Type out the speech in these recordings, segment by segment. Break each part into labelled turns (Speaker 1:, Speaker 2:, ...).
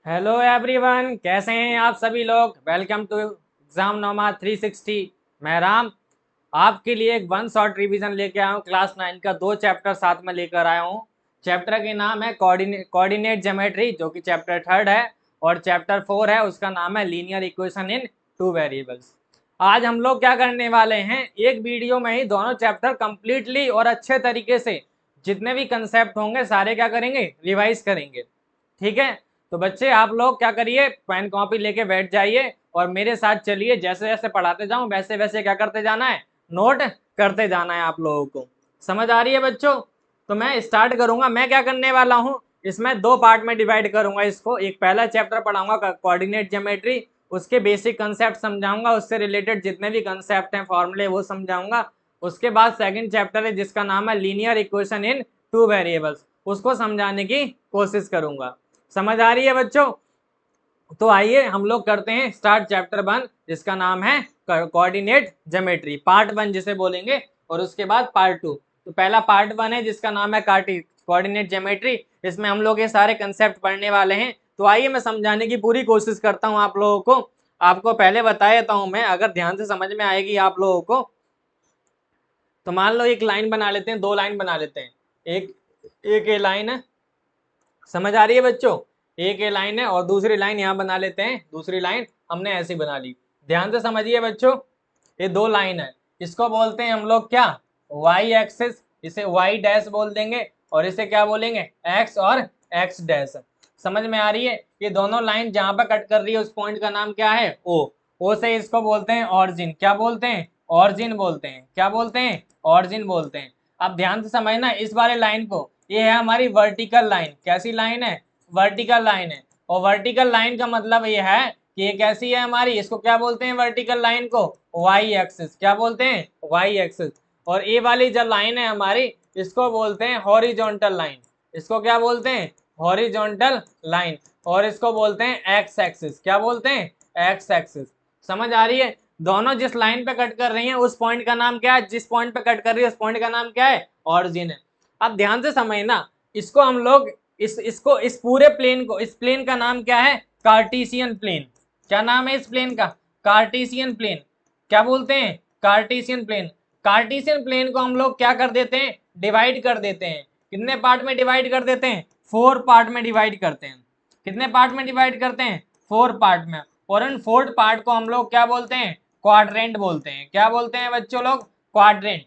Speaker 1: Hello everyone, कैसे हैं आप सभी लोग। वेलकम टू एग्जाम नोमा 360। मैं राम आपके लिए एक वन शॉट रिवीजन लेके आया हूँ। क्लास 9 का 2 चैप्टर साथ में लेकर आया हूँ। चैप्टर के नाम है कोऑर्डिनेट ज्योमेट्री, जो कि चैप्टर 3 है, और चैप्टर 4 है, उसका नाम है लीनियर इक्वेशन इन 2 वेरिएबल्स। आज हम लोग क्या करने वाले हैं, एक वीडियो में ही दोनों चैप्टर कंप्लीटली और अच्छे तरीके से जितने भी कंसेप्ट होंगे सारे क्या करेंगे, रिवाइज करेंगे। ठीक है, तो बच्चे आप लोग क्या करिए, पेन कॉपी लेके बैठ जाइए और मेरे साथ चलिए। जैसे जैसे पढ़ाते जाऊं वैसे वैसे क्या करते जाना है, नोट करते जाना है। आप लोगों को समझ आ रही है बच्चों? तो मैं स्टार्ट करूंगा। मैं क्या करने वाला हूं, इसमें 2 पार्ट में डिवाइड करूंगा इसको। एक पहला चैप्टर पढ़ाऊंगा कोऑर्डिनेट ज्योमेट्री, उसके बेसिक कंसेप्ट समझाऊंगा, उससे रिलेटेड जितने भी कंसेप्ट हैं, फॉर्मूले, वो समझाऊंगा। उसके बाद सेकंड चैप्टर है जिसका नाम है लीनियर इक्वेशन इन 2 वेरिएबल्स, उसको समझाने की कोशिश करूंगा। समझ आ रही है बच्चों? तो आइए हम लोग करते हैं स्टार्ट चैप्टर 1, जिसका नाम है कोऑर्डिनेट ज्योमेट्री पार्ट 1 जिसे बोलेंगे, और उसके बाद पार्ट 2। तो पहला पार्ट 1 है जिसका नाम है कोऑर्डिनेट ज्योमेट्री। इसमें हम लोग ये सारे कंसेप्ट पढ़ने वाले हैं। तो आइए मैं समझाने की पूरी कोशिश करता हूँ आप लोगों को। आपको पहले बता देता हूँ मैं, अगर ध्यान से समझ में आएगी आप लोगों को। तो मान लो एक लाइन बना लेते हैं, 2 लाइन बना लेते हैं। एक एक ये लाइन है, समझ आ रही है बच्चों? एक ये लाइन है और दूसरी लाइन यहाँ बना लेते हैं। दूसरी लाइन हमने ऐसी बना ली। ध्यान से समझिए बच्चों, ये 2 लाइन है, इसको बोलते हैं हम लोग क्या, वाई एक्सिस। इसे वाई डैश बोल देंगे और इसे क्या बोलेंगे, एक्स और एक्स डैश। समझ में आ रही है? ये दोनों लाइन जहां पर कट कर रही है उस पॉइंट का नाम क्या है, ओ। ओ से इसको बोलते हैं ऑरिजिन। क्या बोलते हैं? ऑरिजिन बोलते हैं। क्या बोलते हैं? ऑरिजिन बोलते हैं। अब ध्यान से समझना इस वाले लाइन को, ये है हमारी वर्टिकल लाइन। कैसी लाइन है? वर्टिकल लाइन है। और वर्टिकल लाइन का मतलब ये है कि ये कैसी है हमारी, इसको क्या बोलते हैं वर्टिकल लाइन को, वाई एक्सिस। क्या बोलते हैं? Y axis. और ये वाली जो लाइन है हमारी, इसको बोलते हैं हॉरिजॉन्टल लाइन। इसको क्या बोलते हैं? Horizontal line. और इसको बोलते हैं एक्स एक्सिस। क्या बोलते हैं? X axis. समझ आ रही है? दोनों जिस लाइन पे कट कर रही हैं उस पॉइंट का नाम क्या है, जिस पॉइंट पे कट कर रही है उस पॉइंट का नाम क्या है, ऑरिजिन है। अब ध्यान से समझना, इसको हम लोग इस पूरे प्लेन को, इस प्लेन का नाम क्या है, कार्टेशियन प्लेन। क्या नाम है इस प्लेन का? Cartesian plane. क्या बोलते हैं? Cartesian plane. कार्टेशियन प्लेन को हम लोग क्या कर देते हैं, डिवाइड कर देते हैं। कितने पार्ट में डिवाइड कर देते हैं? 4 पार्ट में डिवाइड करते हैं। कितने पार्ट में डिवाइड करते हैं? 4 पार्ट में। और इन 4 पार्ट को हम लोग क्या बोलते हैं, क्वाड्रेंट बोलते हैं। क्या बोलते हैं बच्चों लोग? क्वाड्रेंट।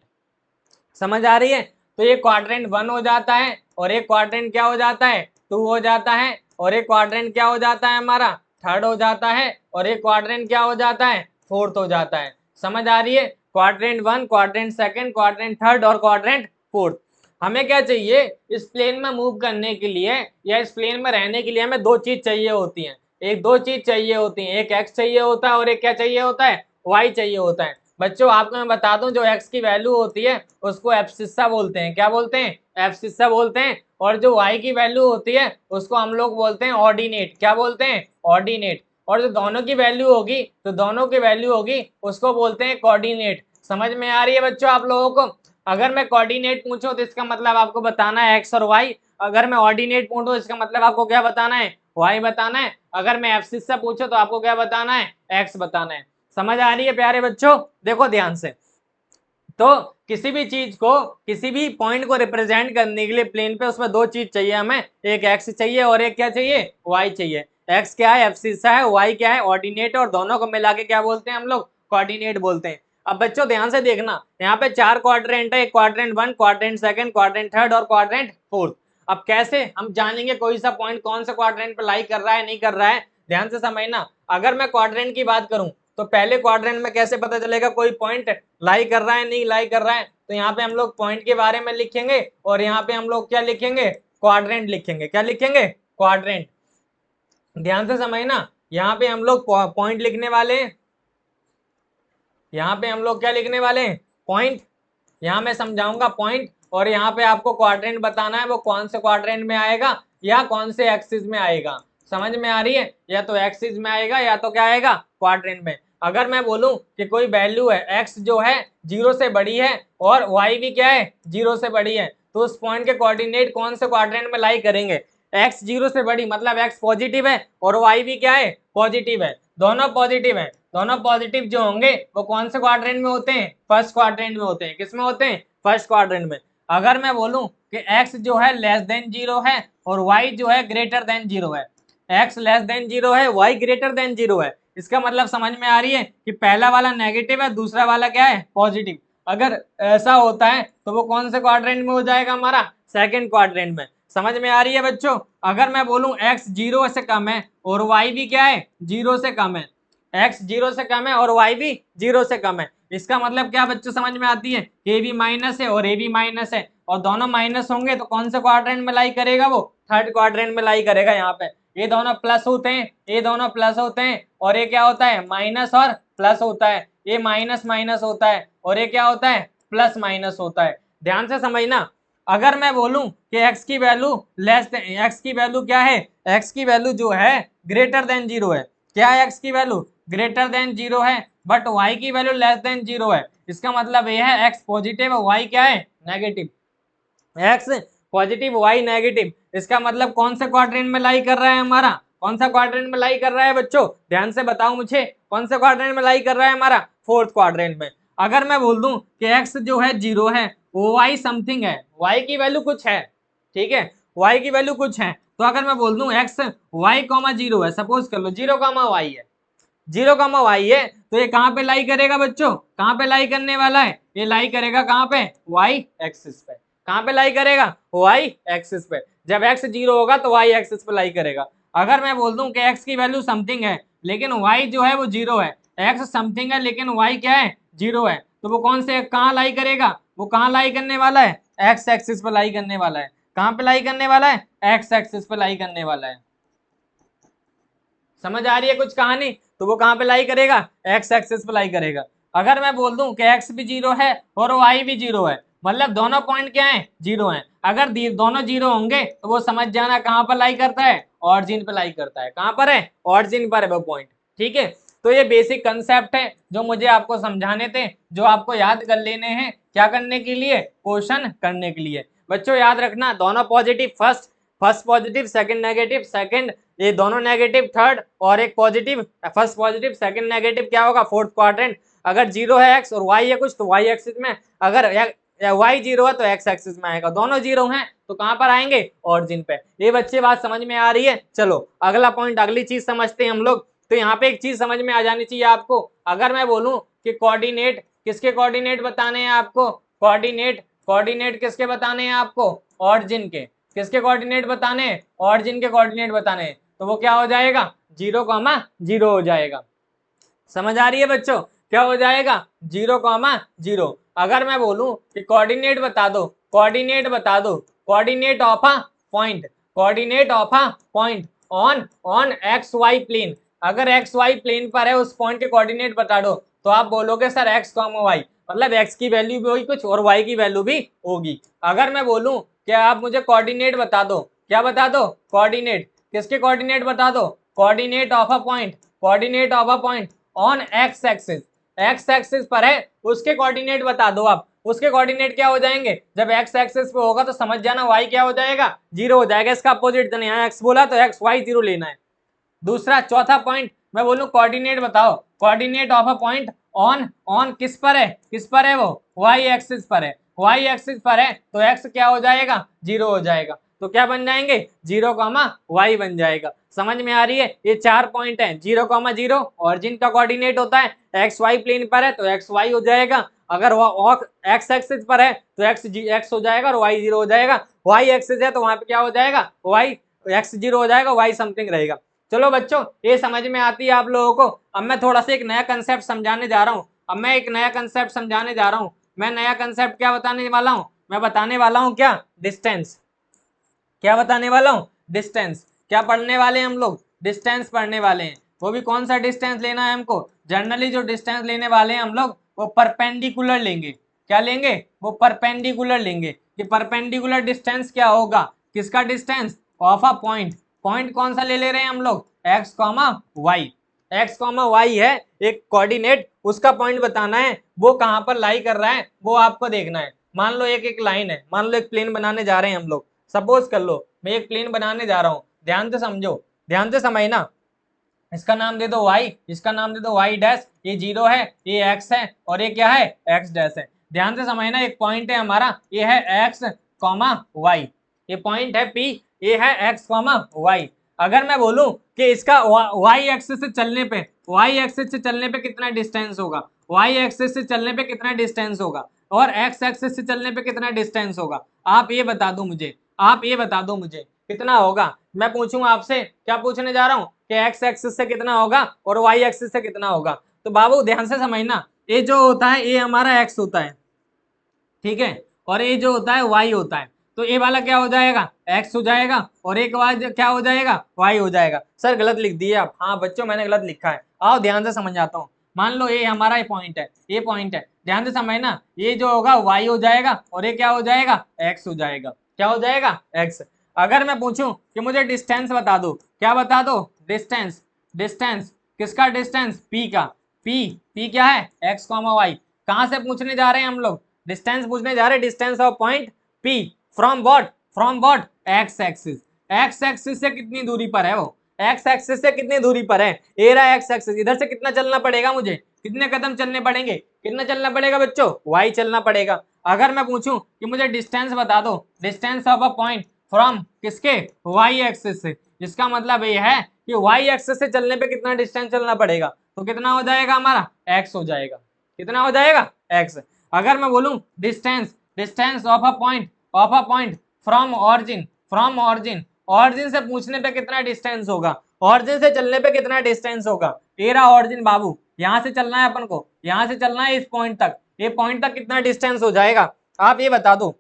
Speaker 1: समझ आ रही है? तो ये क्वाड्रेंट 1 हो जाता है, और एक क्वाड्रेंट क्या हो जाता है, 2 हो जाता है, और एक क्वाड्रेंट क्या हो जाता है हमारा, 3rd हो जाता है, और एक क्वाड्रेंट क्या हो जाता है, 4th हो जाता है। समझ आ रही है? क्वाड्रेंट 1, क्वाड्रेंट 2, क्वाड्रेंट 3rd और क्वाड्रेंट 4th। हमें क्या चाहिए, इस प्लेन में मूव करने के लिए या इस प्लेन में रहने के लिए हमें 2 चीज चाहिए होती हैं। एक 2 चीज चाहिए होती हैं, एक एक्स चाहिए होता है और एक क्या चाहिए होता है, वाई चाहिए होता है। बच्चों आपको मैं बता दूं, जो x की वैल्यू होती है उसको एब्सिस्सा बोलते हैं। क्या बोलते हैं? एब्सिस्सा बोलते हैं। और जो y की वैल्यू होती है उसको हम लोग बोलते हैं ऑर्डिनेट। क्या बोलते हैं? ऑर्डिनेट। और जो दोनों की वैल्यू होगी, तो दोनों की वैल्यू होगी उसको बोलते हैं कोऑर्डिनेट। समझ में आ रही है बच्चों आप लोगों को? अगर मैं कोऑर्डिनेट पूछूं तो इसका मतलब आपको बताना है x और y। अगर मैं ऑर्डिनेट पूछूं तो इसका मतलब आपको क्या बताना है, y बताना है। अगर मैं एब्सिस्सा पूछूं तो आपको क्या बताना है, x बताना है। समझ आ रही है प्यारे बच्चों? देखो ध्यान से, तो किसी भी चीज को, किसी भी पॉइंट को रिप्रेजेंट करने के लिए प्लेन पे, उसमें 2 चीज चाहिए हमें, एक एक्स चाहिए और एक क्या चाहिए, वाई चाहिए। एक्स क्या है, एब्सिस्सा है, वाई क्या है, ऑर्डिनेट, और दोनों को मिला के क्या बोलते हैं हम लोग, कोऑर्डिनेट बोलते हैं। अब बच्चों ध्यान से देखना, यहाँ पे 4 क्वाड्रेंट है, क्वाड्रेंट 1, क्वाड्रेंट 2, क्वाड्रेंट 3rd और क्वाड्रेंट 4th। अब कैसे हम जानेंगे कोई सा पॉइंट कौन से क्वाड्रेंट पे लाई कर रहा है, नहीं कर रहा है? ध्यान से समझना, अगर मैं क्वाड्रेंट की बात करूं तो पहले क्वाड्रेंट में कैसे पता चलेगा कोई पॉइंट लाई कर रहा है, नहीं लाई कर रहा है? तो यहाँ पे हम लोग पॉइंट के बारे में लिखेंगे, और यहाँ पे हम लोग क्या लिखेंगे, क्वाड्रेंट लिखेंगे। क्या लिखेंगे? क्वाड्रेंट। ध्यान से समझना, यहाँ पे हम लोग पॉइंट लिखने वाले हैं। यहाँ पे हम लोग क्या लिखने वाले हैं, पॉइंट। यहाँ मैं समझाऊंगा पॉइंट, और यहाँ पे आपको क्वाड्रेंट बताना है वो कौन से क्वाड्रेंट में आएगा या कौन से एक्सिस में आएगा। समझ में आ रही है? या तो एक्सिस में आएगा या तो क्या आएगा, क्वाड्रेंट में। अगर मैं बोलूं कि कोई वैल्यू है, एक्स जो है 0 से बड़ी है और वाई भी क्या है, 0 से बड़ी है, तो उस पॉइंट के कोऑर्डिनेट कौन से क्वाड्रेंट में लाई करेंगे, एक्स 0 से बड़ी मतलब एक्स पॉजिटिव है और वाई भी क्या है, पॉजिटिव है, दोनों पॉजिटिव है। दोनों पॉजिटिव जो होंगे वो कौन से क्वाड्रेंट में होते हैं, फर्स्ट क्वाड्रेंट में होते हैं। किस में होते हैं, फर्स्ट क्वाड्रेंट में। अगर मैं बोलूं कि x जो है लेस देन 0 है और y जो है ग्रेटर देन 0 है, x लेस देन 0 है, y ग्रेटर देन 0 है, इसका मतलब समझ में आ रही है कि पहला वाला नेगेटिव है, दूसरा वाला क्या है, पॉजिटिव। अगर ऐसा होता है तो वो कौन से क्वाड्रेंट में हो जाएगा, हमारा सेकंड क्वाड्रेंट में। समझ में आ रही है बच्चों। अगर मैं बोलूं x 0 से कम है और y भी क्या है, 0 से कम है, x 0 से कम है और y भी 0 से कम है, इसका मतलब क्या बच्चों समझ में आती है, a भी माइनस है और a भी माइनस है और दोनों माइनस होंगे तो कौन से क्वाड्रेंट में लाई करेगा, वो थर्ड क्वाड्रेंट में लाई करेगा। यहाँ पे ये दोनों प्लस होते हैं, ये दोनों प्लस होते हैं और ये क्या होता है, माइनस और प्लस होता है, ये माइनस माइनस होता है और ये क्या होता है, प्लस माइनस होता है। ध्यान से समझना। अगर मैं बोलूं कि x की वैल्यू लेस देन, x की वैल्यू क्या है, x की वैल्यू जो है ग्रेटर देन 0 है, क्या है x की वैल्यू, ग्रेटर देन 0 है, बट y की वैल्यू लेस देन 0 है, इसका मतलब ये है x पॉजिटिव है, y क्या है, negative. x positive y negative, इसका मतलब कौन से क्वाड्रेंट में लाई कर रहा है हमारा, कौन सा क्वाड्रेंट में लाई कर रहा है बच्चों, ध्यान से बताओ मुझे, कौन से क्वाड्रेंट में लाई कर रहा है हमारा, फोर्थ क्वाड्रेंट में। अगर मैं बोल दूं कि x जो है 0 है, y समथिंग है, y की वैल्यू कुछ है, ठीक है, y की वैल्यू कुछ है, तो अगर मैं बोल दूं x y 0 है, सपोज कर लो 0, y है, 0, y है, तो ये कहाँ पे लाई करेगा बच्चों, कहाँ पे लाई करने वाला है, ये लाई करेगा कहाँ पे, y एक्सिस पे। कहाँ पे लाई करेगा, y एक्सिस पे। जब x 0 होगा तो y एक्सिस पे लाई करेगा। अगर मैं बोल दूं कि x की वैल्यू समथिंग है लेकिन y जो है वो 0 है, x समथिंग है लेकिन y क्या है, 0 है, तो वो कौन से कहाँ लाई करेगा, वो कहाँ लाई करने वाला है, x एक्सिस पे लाई करने वाला है। कहाँ पे लाई करने वाला है, x एक्सिस पे लाई करने वाला है। समझ आ रही है कुछ कहानी, तो वो कहाँ पे लाई करेगा, x एक्सिस पे लाई करेगा। अगर मैं बोल दूं कि x भी 0 है और y भी 0 है, मतलब दोनों पॉइंट क्या है, 0 है, अगर दोनों 0 होंगे तो वो समझ जाना कहाँ पर लाई करता है, ऑरिजिन पे लाई करता है। कहाँ पर है, ऑरिजिन पर है वो पॉइंट, ठीक है। तो ये बेसिक कंसेप्ट है जो मुझे आपको समझाने थे, जो आपको याद कर लेने हैं, क्या करने के लिए, क्वेश्चन करने के लिए। बच्चों याद रखना, दोनों positive, first positive second negative, second ये दोनों नेगेटिव थर्ड और एक positive, first positive second negative क्या होगा, फोर्थ क्वाड्रेंट। अगर 0 है x और y है कुछ तो y एक्सिस में, अगर y 0 है तो x एक्सिस में आएगा, दोनों 0 हैं तो कहां पर आएंगे, ऑरिजिन पे। ये बच्चे बात समझ में आ रही है। चलो अगला पॉइंट, अगली चीज समझते हैं हम लोग। तो यहाँ पे एक चीज समझ में आ जानी चाहिए आपको। अगर मैं बोलूं कि कोऑर्डिनेट, किसके कोऑर्डिनेट बताने हैं आपको, कोऑर्डिनेट किसके बताने हैं आपको, ऑरिजिन के। किसके कोऑर्डिनेट बताने हैं, ऑरिजिन के कोऑर्डिनेट बताने हैं, तो वो क्या हो जाएगा, 0,0 हो जाएगा। समझ आ रही है बच्चों, क्या हो जाएगा, 0,0। अगर मैं बोलूं कि कोऑर्डिनेट बता दो, कोऑर्डिनेट बता दो, coordinate of a point, coordinate of a point on on X Y plane, अगर एक्स वाई प्लेन पर है उस पॉइंट के कोऑर्डिनेट बता दो, तो आप बोलोगे सर x, y, मतलब x की वैल्यू भी होगी कुछ और y की वैल्यू भी होगी। अगर मैं बोलूं क्या आप मुझे कोऑर्डिनेट बता दो, क्या बता दो, कोऑर्डिनेट, किसके कोऑर्डिनेट बता दो, coordinate of a point, coordinate of a point on x axis, x axis पर है उसके कोऑर्डिनेट बता दो आप, उसके कोऑर्डिनेट क्या हो जाएंगे, जब एक्स एक्सिस पे होगा तो समझ जाना y क्या हो जाएगा, 0 हो जाएगा। इसका अपोजिट, यहाँ x बोला तो x y 0 लेना है। दूसरा चौथा पॉइंट मैं बोलूं कोऑर्डिनेट बताओ, coordinate of a point on on किस पर है, किस पर है वो, y एक्सिस पर है, y एक्सिस पर है तो x क्या हो जाएगा, 0 हो जाएगा। तो क्या बन जाएंगे, 0,y बन जाएगा। समझ में आ रही है, ये 4 पॉइंट हैं, 0,0 ऑरिजिन का कोऑर्डिनेट होता है, एक्स वाई प्लेन पर है तो एक्स वाई हो जाएगा, अगर वो एक्स एक्सिस पर है तो एक्स हो जाएगा और वाई 0 हो जाएगा, वाई एक्सिस है तो वहां पे क्या हो जाएगा, वाई एक्स 0 हो जाएगा, वाई समथिंग रहेगा। चलो बच्चों ये समझ में आती है आप लोगों को। अब मैं थोड़ा सा एक नया कंसेप्ट समझाने जा रहा हूँ, अब मैं एक नया कंसेप्ट समझाने जा रहा हूँ। मैं नया कंसेप्ट क्या बताने वाला हूँ, मैं बताने वाला हूँ क्या, डिस्टेंस। क्या बताने वाला हूँ, डिस्टेंस। क्या पढ़ने वाले हैं हम लोग, डिस्टेंस पढ़ने वाले हैं। वो भी कौन सा डिस्टेंस लेना है हमको, जनरली जो डिस्टेंस लेने वाले हैं हम लोग वो परपेंडिकुलर लेंगे। क्या लेंगे, वो परपेंडिकुलर लेंगे। कि परपेंडिकुलर डिस्टेंस क्या होगा, किसका distance, of a point. Point कौन सा ले रहे हैं हम लोग, X comma Y, X comma Y है एक कोऑर्डिनेट, उसका पॉइंट बताना है, वो कहाँ पर लाई कर रहा है वो आपको देखना है। मान लो एक लाइन है, मान लो एक प्लेन बनाने जा रहे हैं हम लोग, सपोज कर लो मैं एक प्लेन बनाने जा रहा हूँ, ध्यान से समझो, ध्यान से समझना। इसका नाम दे दो y, इसका नाम दे दो y डैश, ये 0 है, ये x है, और ये क्या है x डैश है। ध्यान से समझना, एक पॉइंट है हमारा, ये है x, y, ये पॉइंट है P, ये है x, y। अगर मैं बोलूं कि इसका y एक्सिस से चलने पे, y एक्सिस से चलने पे कितना डिस्टेंस होगा, y एक्सिस से चलने पे कितना डिस्टेंस होगा, और x एक्सिस से चलने पे कितना डिस्टेंस होगा, आप ये बता दो मुझे, आप ये बता दो मुझे कितना होगा। मैं पूछूंगा आपसे, क्या पूछने जा रहा हूँ कि x एक्सिस से कितना होगा और y एक्सिस से कितना होगा। तो बाबू ध्यान से समझना, ये जो होता है ये हमारा x होता है, ठीक है, और ये जो होता है y होता है। तो ये वाला क्या हो जाएगा, x हो जाएगा, और एक बाद क्या हो जाएगा, y हो जाएगा। सर गलत लिख दिए आप, हाँ बच्चों मैंने गलत लिखा है, आओ ध्यान से समझ आता हूँ। मान लो ये हमारा पॉइंट है, ये पॉइंट है, ध्यान से समझना, ये जो होगा y हो जाएगा, और ये क्या हो जाएगा, x हो जाएगा। क्या हो जाएगा, x। अगर मैं पूछूं कि मुझे डिस्टेंस बता दो, क्या बता दो, डिस्टेंस, डिस्टेंस किसका, डिस्टेंस p का, p क्या है, x, y। कहां से पूछने जा रहे हैं हम लोग, डिस्टेंस पूछने जा रहे हैं, distance of point P from what x axis. x axis से कितनी दूरी पर है वो, x एक्सिस से कितनी दूरी पर है, ए रहा x एक्सिस, इधर से कितना चलना पड़ेगा मुझे, कितने कदम चलने पड़ेंगे, कितना चलना पड़ेगा बच्चों, y चलना पड़ेगा। अगर मैं पूछूं कि मुझे डिस्टेंस बता दो, distance of a point from किसके, y एक्सिस से, इसका मतलब ये है कि y एक्सिस से चलने पे कितना डिस्टेंस चलना पड़ेगा, तो कितना हो जाएगा हमारा, x हो जाएगा। कितना हो जाएगा, x। अगर मैं बोलूं distance, distance of a point from origin, from origin, origin से पूछने पे कितना डिस्टेंस होगा, ऑरिजिन से चलने पे कितना डिस्टेंस होगा, तेरा ऑरिजिन बाबू, यहां से चलना है अपन को, यहां से चलना है इस पॉइंट तक, ये पॉइंट तक कितना डिस्टेंस हो जाएगा, आप ये बता दो।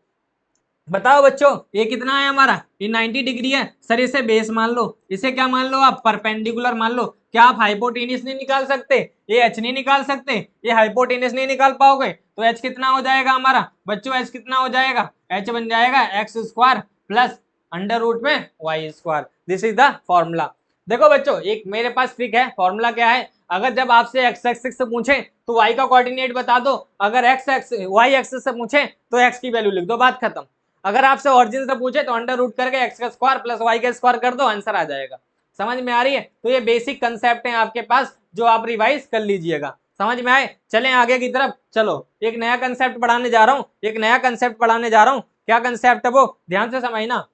Speaker 1: बताओ बच्चों, ये कितना है हमारा, ये 90 डिग्री है। सर इसे बेस मान लो, इसे क्या मान लो आप, परपेंडिकुलर मान लो। क्या आप हाइपोटेनियस नहीं निकाल सकते, ये एच नहीं निकाल सकते, ये हाइपोटेनियस नहीं निकाल पाओगे, तो एच कितना हो जाएगा हमारा बच्चों, एच कितना हो जाएगा, एच बन जाएगा X square plus under root में Y square. This is the formula. देखो बच्चों, एक मेरे पास ट्रिक है, फॉर्मूला क्या है, अगर जब आपसे एक्स एक्सिस से पूछे तो y का कोऑर्डिनेट बता दो, अगर एक्स वाई एक्सिस से पूछे तो x की वैल्यू लिख दो, बात खत्म। अगर आपसे ऑरिजिन से पूछे तो अंडर रूट करके एक्स का स्क्वायर प्लस वाई का स्क्वायर कर दो, आंसर आ जाएगा। समझ में आ रही है, तो ये बेसिक कंसेप्ट है आपके पास, जो आप रिवाइज कर लीजिएगा। समझ में आए, चलें आगे की तरफ। चलो एक नया कंसेप्ट पढ़ाने जा रहा हूँ, एक नया कंसेप्ट पढ़ाने जा रहा हूँ। क्या कंसेप्ट है वो, ध्यान से समझना।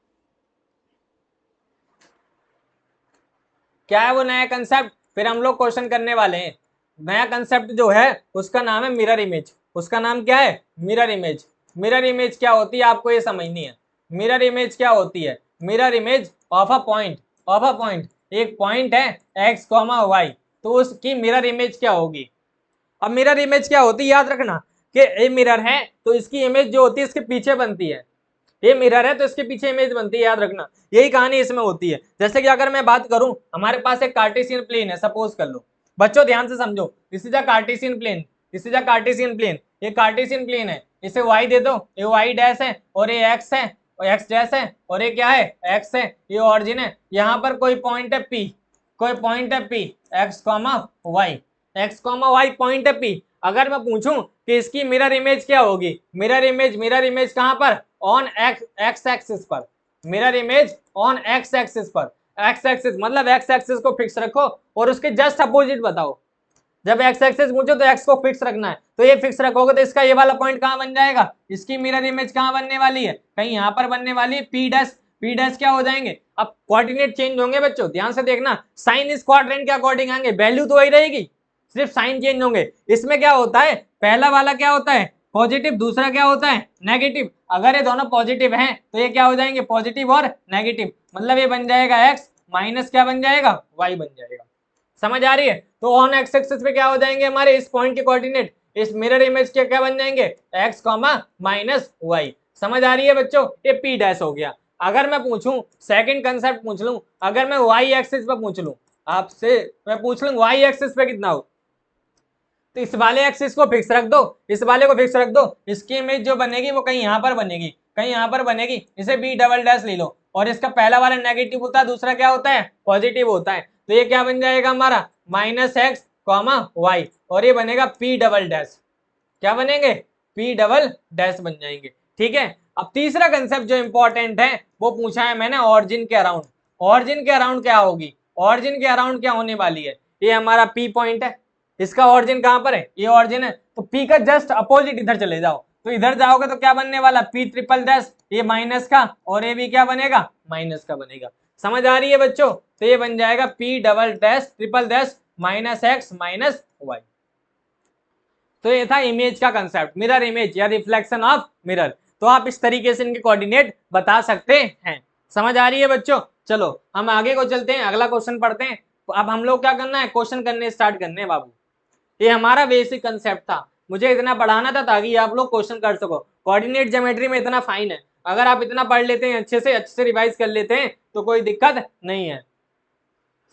Speaker 1: क्या है वो नया कंसेप्ट, फिर हम लोग क्वेश्चन करने वाले हैं। नया कंसेप्ट जो है उसका नाम है मिरर इमेज। उसका नाम क्या है, मिरर इमेज। मिरर इमेज क्या होती है आपको ये समझनी है। मिरर इमेज क्या होती है, mirror image of a point, of a point, एक पॉइंट है x, y, तो उसकी मिरर इमेज क्या होगी। अब मिरर इमेज क्या होती है, याद रखना कि ये मिरर है तो इसकी इमेज जो होती है इसके पीछे बनती है, ये मिरर है तो इसके पीछे इमेज बनती है, याद रखना। यही कहानी इसमें होती है। जैसे कि अगर मैं बात करूं, हमारे पास एक कार्टेशियन प्लेन है, सपोज कर लो बच्चों, ध्यान से समझो, this is a Cartesian plane, this is a Cartesian plane, ये कार्टेशियन प्लेन है, इसे y दे दो, ये y डैश है और ये x है और x डैश है, और ये क्या है x है, ये ऑरिजिन है। यहाँ पर कोई पॉइंट है p, कोई पॉइंट है p, x, y, x, y point है p। अगर मैं पूछूं कि इसकी मिरर इमेज क्या होगी, मिरर इमेज, मिरर इमेज कहां पर, ऑन एक्स एक्सिस पर, mirror image on x axis पर। एक्स एक्सिस मतलब एक्स एक्सिस को फिक्स रखो और उसके जस्ट अपोजिट बताओ। जब एक्स एक्सिस पूछो तो एक्स को फिक्स रखना है, तो ये फिक्स रखोगे तो इसका ये वाला पॉइंट कहां बन जाएगा, इसकी मिरर इमेज कहां बनने वाली है, कहीं यहां पर बनने वाली है, पी डैश, पी डैश क्या हो जाएंगे, अब कोऑर्डिनेट चेंज होंगे बच्चों, ध्यान से देखना, साइन इस क्वाड्रेंट के अकॉर्डिंग आएंगे, वैल्यू तो वही रहेगी, सिर्फ साइन चेंज होंगे। इसमें क्या होता है, पहला वाला क्या होता है पॉजिटिव, दूसरा क्या होता है नेगेटिव। अगर ये दोनों पॉजिटिव हैं तो ये क्या हो जाएंगे, पॉजिटिव और नेगेटिव, मतलब ये बन जाएगा एक्स माइनस क्या बन जाएगा, वाई बन जाएगा। समझ आ रही है, तो ऑन एक्स एक्सिस पे क्या हो जाएंगे हमारे इस पॉइंट के कोऑर्डिनेट, इस मिरर इमेज के क्या बन जाएंगे, एक्स कॉमा माइनस वाई। समझ आ रही है बच्चों, ये पी डैश हो गया। अगर मैं पूछूं सेकंड कंसेप्ट पूछ लूं, अगर मैं वाई एक्सिस पे पूछ लूं आपसे, मैं पूछ लूं वाई एक्सिस पे कितना हो, तो इस वाले एक्सिस को फिक्स रख दो, इस वाले को फिक्स रख दो, इसकी इमेज जो बनेगी वो कहीं यहाँ पर बनेगी, कहीं यहाँ पर बनेगी, इसे बी डबल डैश ले लो, और इसका पहला वाला नेगेटिव होता है, दूसरा क्या होता है पॉजिटिव होता है, तो ये क्या बन जाएगा हमारा माइनस एक्स कॉमा वाई, और ये बनेगा पी डबल डैश, क्या बनेंगे पी डबल डैश बन जाएंगे। ठीक है, अब तीसरा कंसेप्ट जो इंपॉर्टेंट है वो पूछा है मैंने ऑरिजिन के अराउंड। ऑरिजिन के अराउंड क्या होगी, ऑरिजिन के अराउंड क्या होने वाली है, ये हमारा पी पॉइंट है, इसका ऑरिजिन कहां पर है, ये ऑरिजिन है, तो पी का जस्ट अपोजिट इधर चले जाओ, तो इधर जाओगे तो क्या बनने वाला, पी ट्रिपल डैश, ये माइनस का, और ये भी क्या बनेगा, माइनस का बनेगा। समझ आ रही है बच्चों, तो ये बन जाएगा P double dash triple dash minus X minus Y. तो ये था इमेज का कंसेप्ट, मिरर इमेज या रिफ्लेक्शन ऑफ मिरर। तो आप इस तरीके से इनके कोऑर्डिनेट बता सकते हैं। समझ आ रही है बच्चों, चलो हम आगे को चलते हैं, अगला क्वेश्चन पढ़ते हैं। तो अब हम लोग क्या करना है, क्वेश्चन करने स्टार्ट करने हैं बाबू। ये हमारा बेसिक कंसेप्ट था, मुझे इतना पढ़ाना था ताकि आप लोग क्वेश्चन कर सको। कोऑर्डिनेट ज्योमेट्री में इतना फाइन है, अगर आप इतना पढ़ लेते हैं, अच्छे से रिवाइज कर लेते हैं तो कोई दिक्कत नहीं है।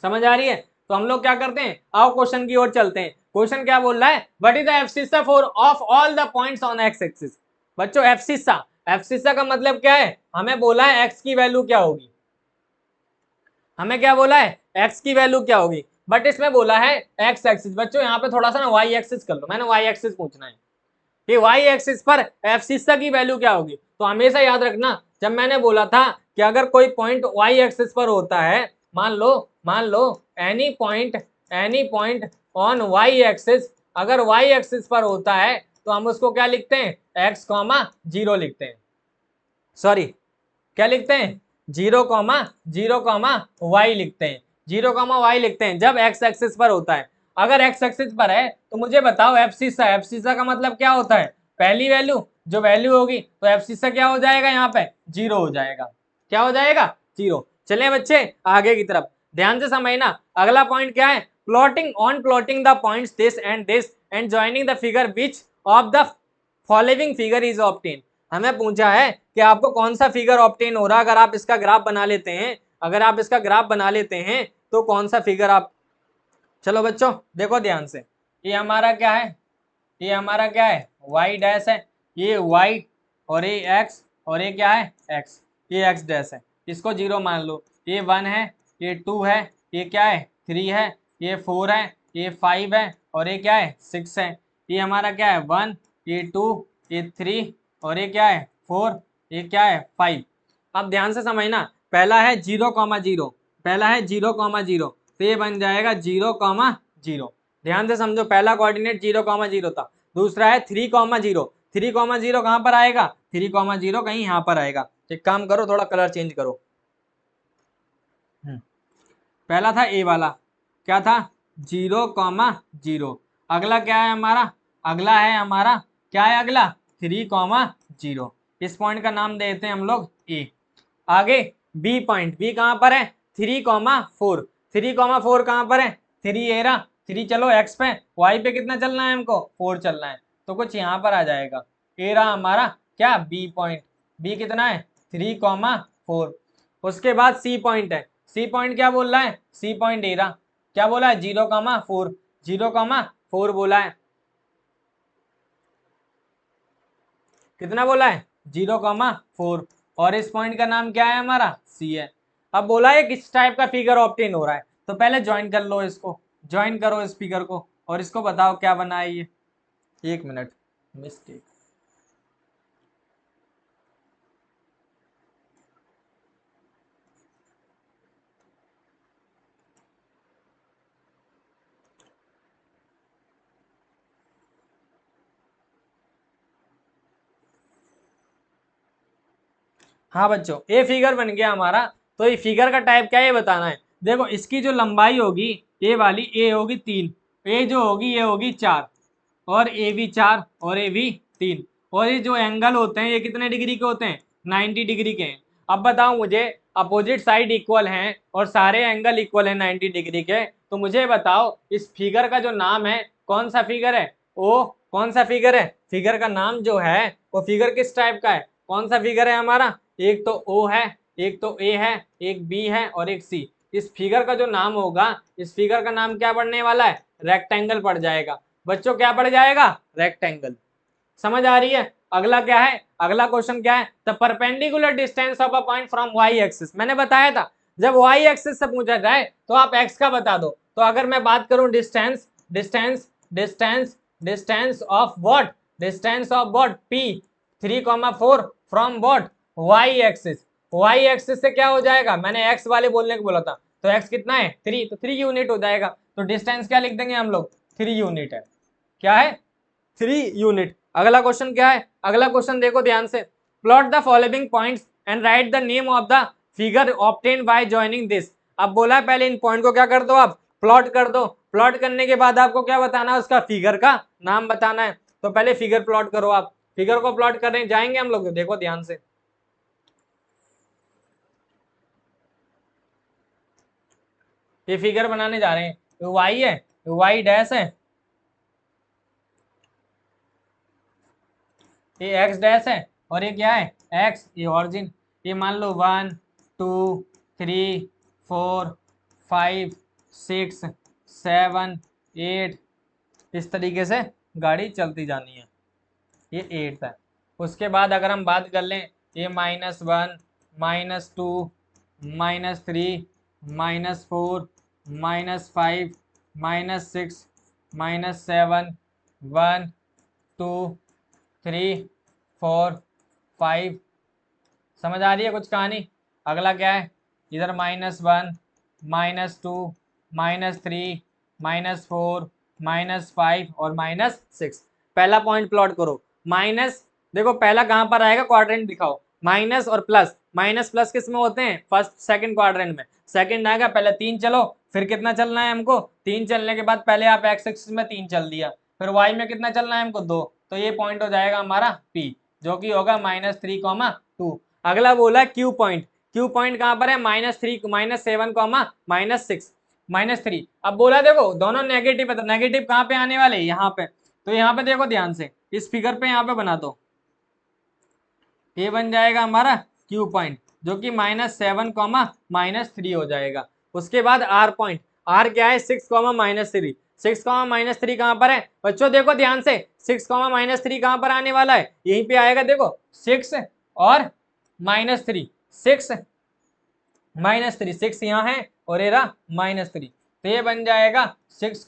Speaker 1: समझ आ रही है, तो हम लोग क्या करते हैं, आओ क्वेश्चन की ओर चलते हैं। क्वेश्चन क्या बोल रहा है, what is the abscissa for of all the points on x axis. बच्चों एब्सिस्सा, एब्सिस्सा का मतलब क्या है, हमें बोला है एक्स की वैल्यू क्या होगी, हमें क्या बोला है, एक्स की वैल्यू क्या होगी, बट इसमें बोला है एक्स एक्सिस। बच्चों यहाँ पे थोड़ा सा ना वाई एक्सिस कर लो, मैंने वाई एक्सिस पूछना है कि वाई एक्सिस पर एब्सिस्सा की वैल्यू क्या होगी। तो हमेशा याद रखना, जब मैंने बोला था कि अगर कोई पॉइंट वाई एक्सिस पर होता है, मान लो any point on Y axis, अगर वाई एक्सिस पर होता है तो हम उसको क्या लिखते हैं, एक्स कॉमा जीरो लिखते हैं, सॉरी क्या लिखते हैं, जीरो कॉमा वाई लिखते हैं, जीरो कॉमा वाई लिखते हैं जब एक्स एक्सिस पर होता है। अगर एक्स एक्सिस पर है तो मुझे बताओ एब्सिस्सा, एब्सिस्सा का मतलब क्या होता है, पहली वैल्यू जो वैल्यू होगी तो एब्सिस्सा क्या हो जाएगा, यहाँ पे जीरो हो जाएगा, क्या हो जाएगा, जीरो। चलिए बच्चे आगे की तरफ ध्यान से समझना, अगला पॉइंट क्या है, plotting the points this and joining the figure which of the following figure is obtain. हमें पूछा है कि आपको कौन सा फिगर ऑब्टेन हो रहा है, अगर आप इसका ग्राफ बना लेते हैं, अगर आप इसका ग्राफ बना लेते हैं तो कौन सा फिगर आप, चलो बच्चों देखो ध्यान से, ये हमारा क्या है, ये हमारा क्या है, y डैश है, ये y और ये x और ये क्या है x, ये x डैश है, इसको जीरो मान लो, ये 1 है, ये 2 है, ये क्या है 3 है, ये 4 है, ये 5 है और ये क्या है 6 है, ये हमारा क्या है 1, ये 2, ये 3 और ये क्या है 4, ये क्या है 5। अब ध्यान से समझना, पहला है 0,0, पहला है 0,0, तो ये बन जाएगा 0,0। ध्यान से समझो, पहला कोऑर्डिनेट 0,0 था, दूसरा है 3,0, 3,0 कहाँ पर आएगा, 3,0 कहीं यहाँ पर आएगा। एक काम करो, थोड़ा कलर चेंज करो, पहला था ए वाला, क्या था 0,0, अगला क्या है हमारा, अगला है हमारा क्या है, अगला 3,0। इस पॉइंट का नाम देते हैं हम लोग ए। आगे बी पॉइंट, बी कहाँ पर है 3,4, 3,4 कहाँ पर है, 3 एरा 3, चलो एक्स पे, वाई पे कितना चलना है हमको 4 चलना है, तो कुछ यहाँ पर आ जाएगा, एरा हमारा क्या बी पॉइंट, बी कितना है 3,4। उसके बाद सी पॉइंट है, सी पॉइंट क्या बोल रहा है, सी पॉइंट एरा क्या बोला है 0,4, 0,4 बोला है, कितना बोला है 0,4, और इस पॉइंट का नाम क्या है हमारा सी है। अब बोला है किस टाइप का फिगर ऑब्टेन हो रहा है, तो पहले ज्वाइन कर लो, इसको ज्वाइन करो इस फिगर को और इसको बताओ क्या बना है ये, एक मिनट मिस्टेक, हाँ बच्चों ये फिगर बन गया हमारा। तो ये फिगर का टाइप क्या है ये बताना है। देखो इसकी जो लंबाई होगी ये वाली, ए होगी 3, ए जो होगी ये होगी 4, और ए भी 4 और ए भी 3, और ये जो एंगल होते हैं ये कितने डिग्री के होते हैं 90 डिग्री के हैं। अब बताओ मुझे, अपोजिट साइड इक्वल हैं और सारे एंगल इक्वल हैं 90 डिग्री के, तो मुझे बताओ इस फिगर का जो नाम है कौन सा फिगर है, ओ कौन सा फिगर है, फिगर का नाम जो है वो फिगर किस टाइप का है, कौन सा फिगर है हमारा, एक तो ओ है, एक तो ए है, एक बी है और एक सी। इस फिगर का जो नाम होगा, इस फिगर का नाम क्या पड़ने वाला है, रेक्टेंगल पड़ जाएगा। बच्चों क्या पड़ जाएगा, रेक्टेंगल। समझ आ रही है, अगला क्या है, अगला क्वेश्चन क्या है, the perpendicular distance of a point from y axis. मैंने बताया था जब वाई एक्सिस से पूछा जाए तो आप एक्स का बता दो। तो अगर मैं बात करूं distance, distance of what, distance of what P 3,4 from what, y axis. Y axis से क्या हो जाएगा, मैंने एक्स वाले बोलने को बोला था, तो एक्स कितना है 3, तो 3 यूनिट हो जाएगा। तो डिस्टेंस क्या लिख देंगे हम लोग, 3 यूनिट है। क्या है, 3 यूनिट। अगला क्वेश्चन क्या है, अगला क्वेश्चन देखो ध्यान से, plot the following points and right the name of the figure obtained by joining this. अब बोला है पहले इन पॉइंट को क्या कर दो, आप प्लॉट कर दो। प्लॉट करने के बाद आपको क्या बताना है, उसका फिगर का नाम बताना है। तो पहले फिगर प्लॉट करो आप। फिगर को प्लॉट करने जाएंगे हम लोग, देखो ध्यान से, ये फिगर बनाने जा रहे हैं। तो वाई है, वाई डैश है, ये एक्स डैश है, और ये क्या है एक्स, ये ऑरिजिन। ये मान लो 1 2 3 4 5 6 7 8, इस तरीके से गाड़ी चलती जानी है। ये 8 है। उसके बाद अगर हम बात कर लें, ये -1 -2 -3 -4 -5 -6 -7 1 2 3 4 5, समझ आ रही है कुछ कहानी। अगला क्या है, इधर -1 -2 -3 -4 -5 और -6। पहला पॉइंट प्लॉट करो। माइनस, देखो पहला कहाँ पर आएगा, क्वाड्रेंट दिखाओ। माइनस और प्लस, माइनस प्लस किस में होते हैं, फर्स्ट सेकंड क्वाड्रेंट में। सेकंड आएगा, पहले 3 चलो, फिर कितना चलना है हमको 3 चलने के बाद पहले आप एक्स एक्सिस में 3 चल दिया, फिर वाई में कितना चलना है हमको 2। तो ये पॉइंट हो जाएगा हमारा पी, जो कि होगा -3, 2। अगला बोला क्यू पॉइंट। क्यू पॉइंट कहाँ पर है, -3 -7, -6 -3। अब बोला देखो दोनों नेगेटिव है, तो नेगेटिव कहाँ पे आने वाले, यहाँ पे। तो यहाँ पे देखो ध्यान से, इस फिगर पे यहाँ पे बना दो, ये बन जाएगा हमारा क्यू पॉइंट, जो कि -7, -3 हो जाएगा। उसके बाद आर पॉइंट, आर क्या है 6, -3। 6, -3 कहाँ पर है बच्चों, देखो ध्यान से, 6, -3 कहाँ पर आने वाला है, यहीं पे आएगा। देखो 6 और -3, 6 -3, 6 यहाँ है और ये रहा -3, तो ये बन जाएगा 6,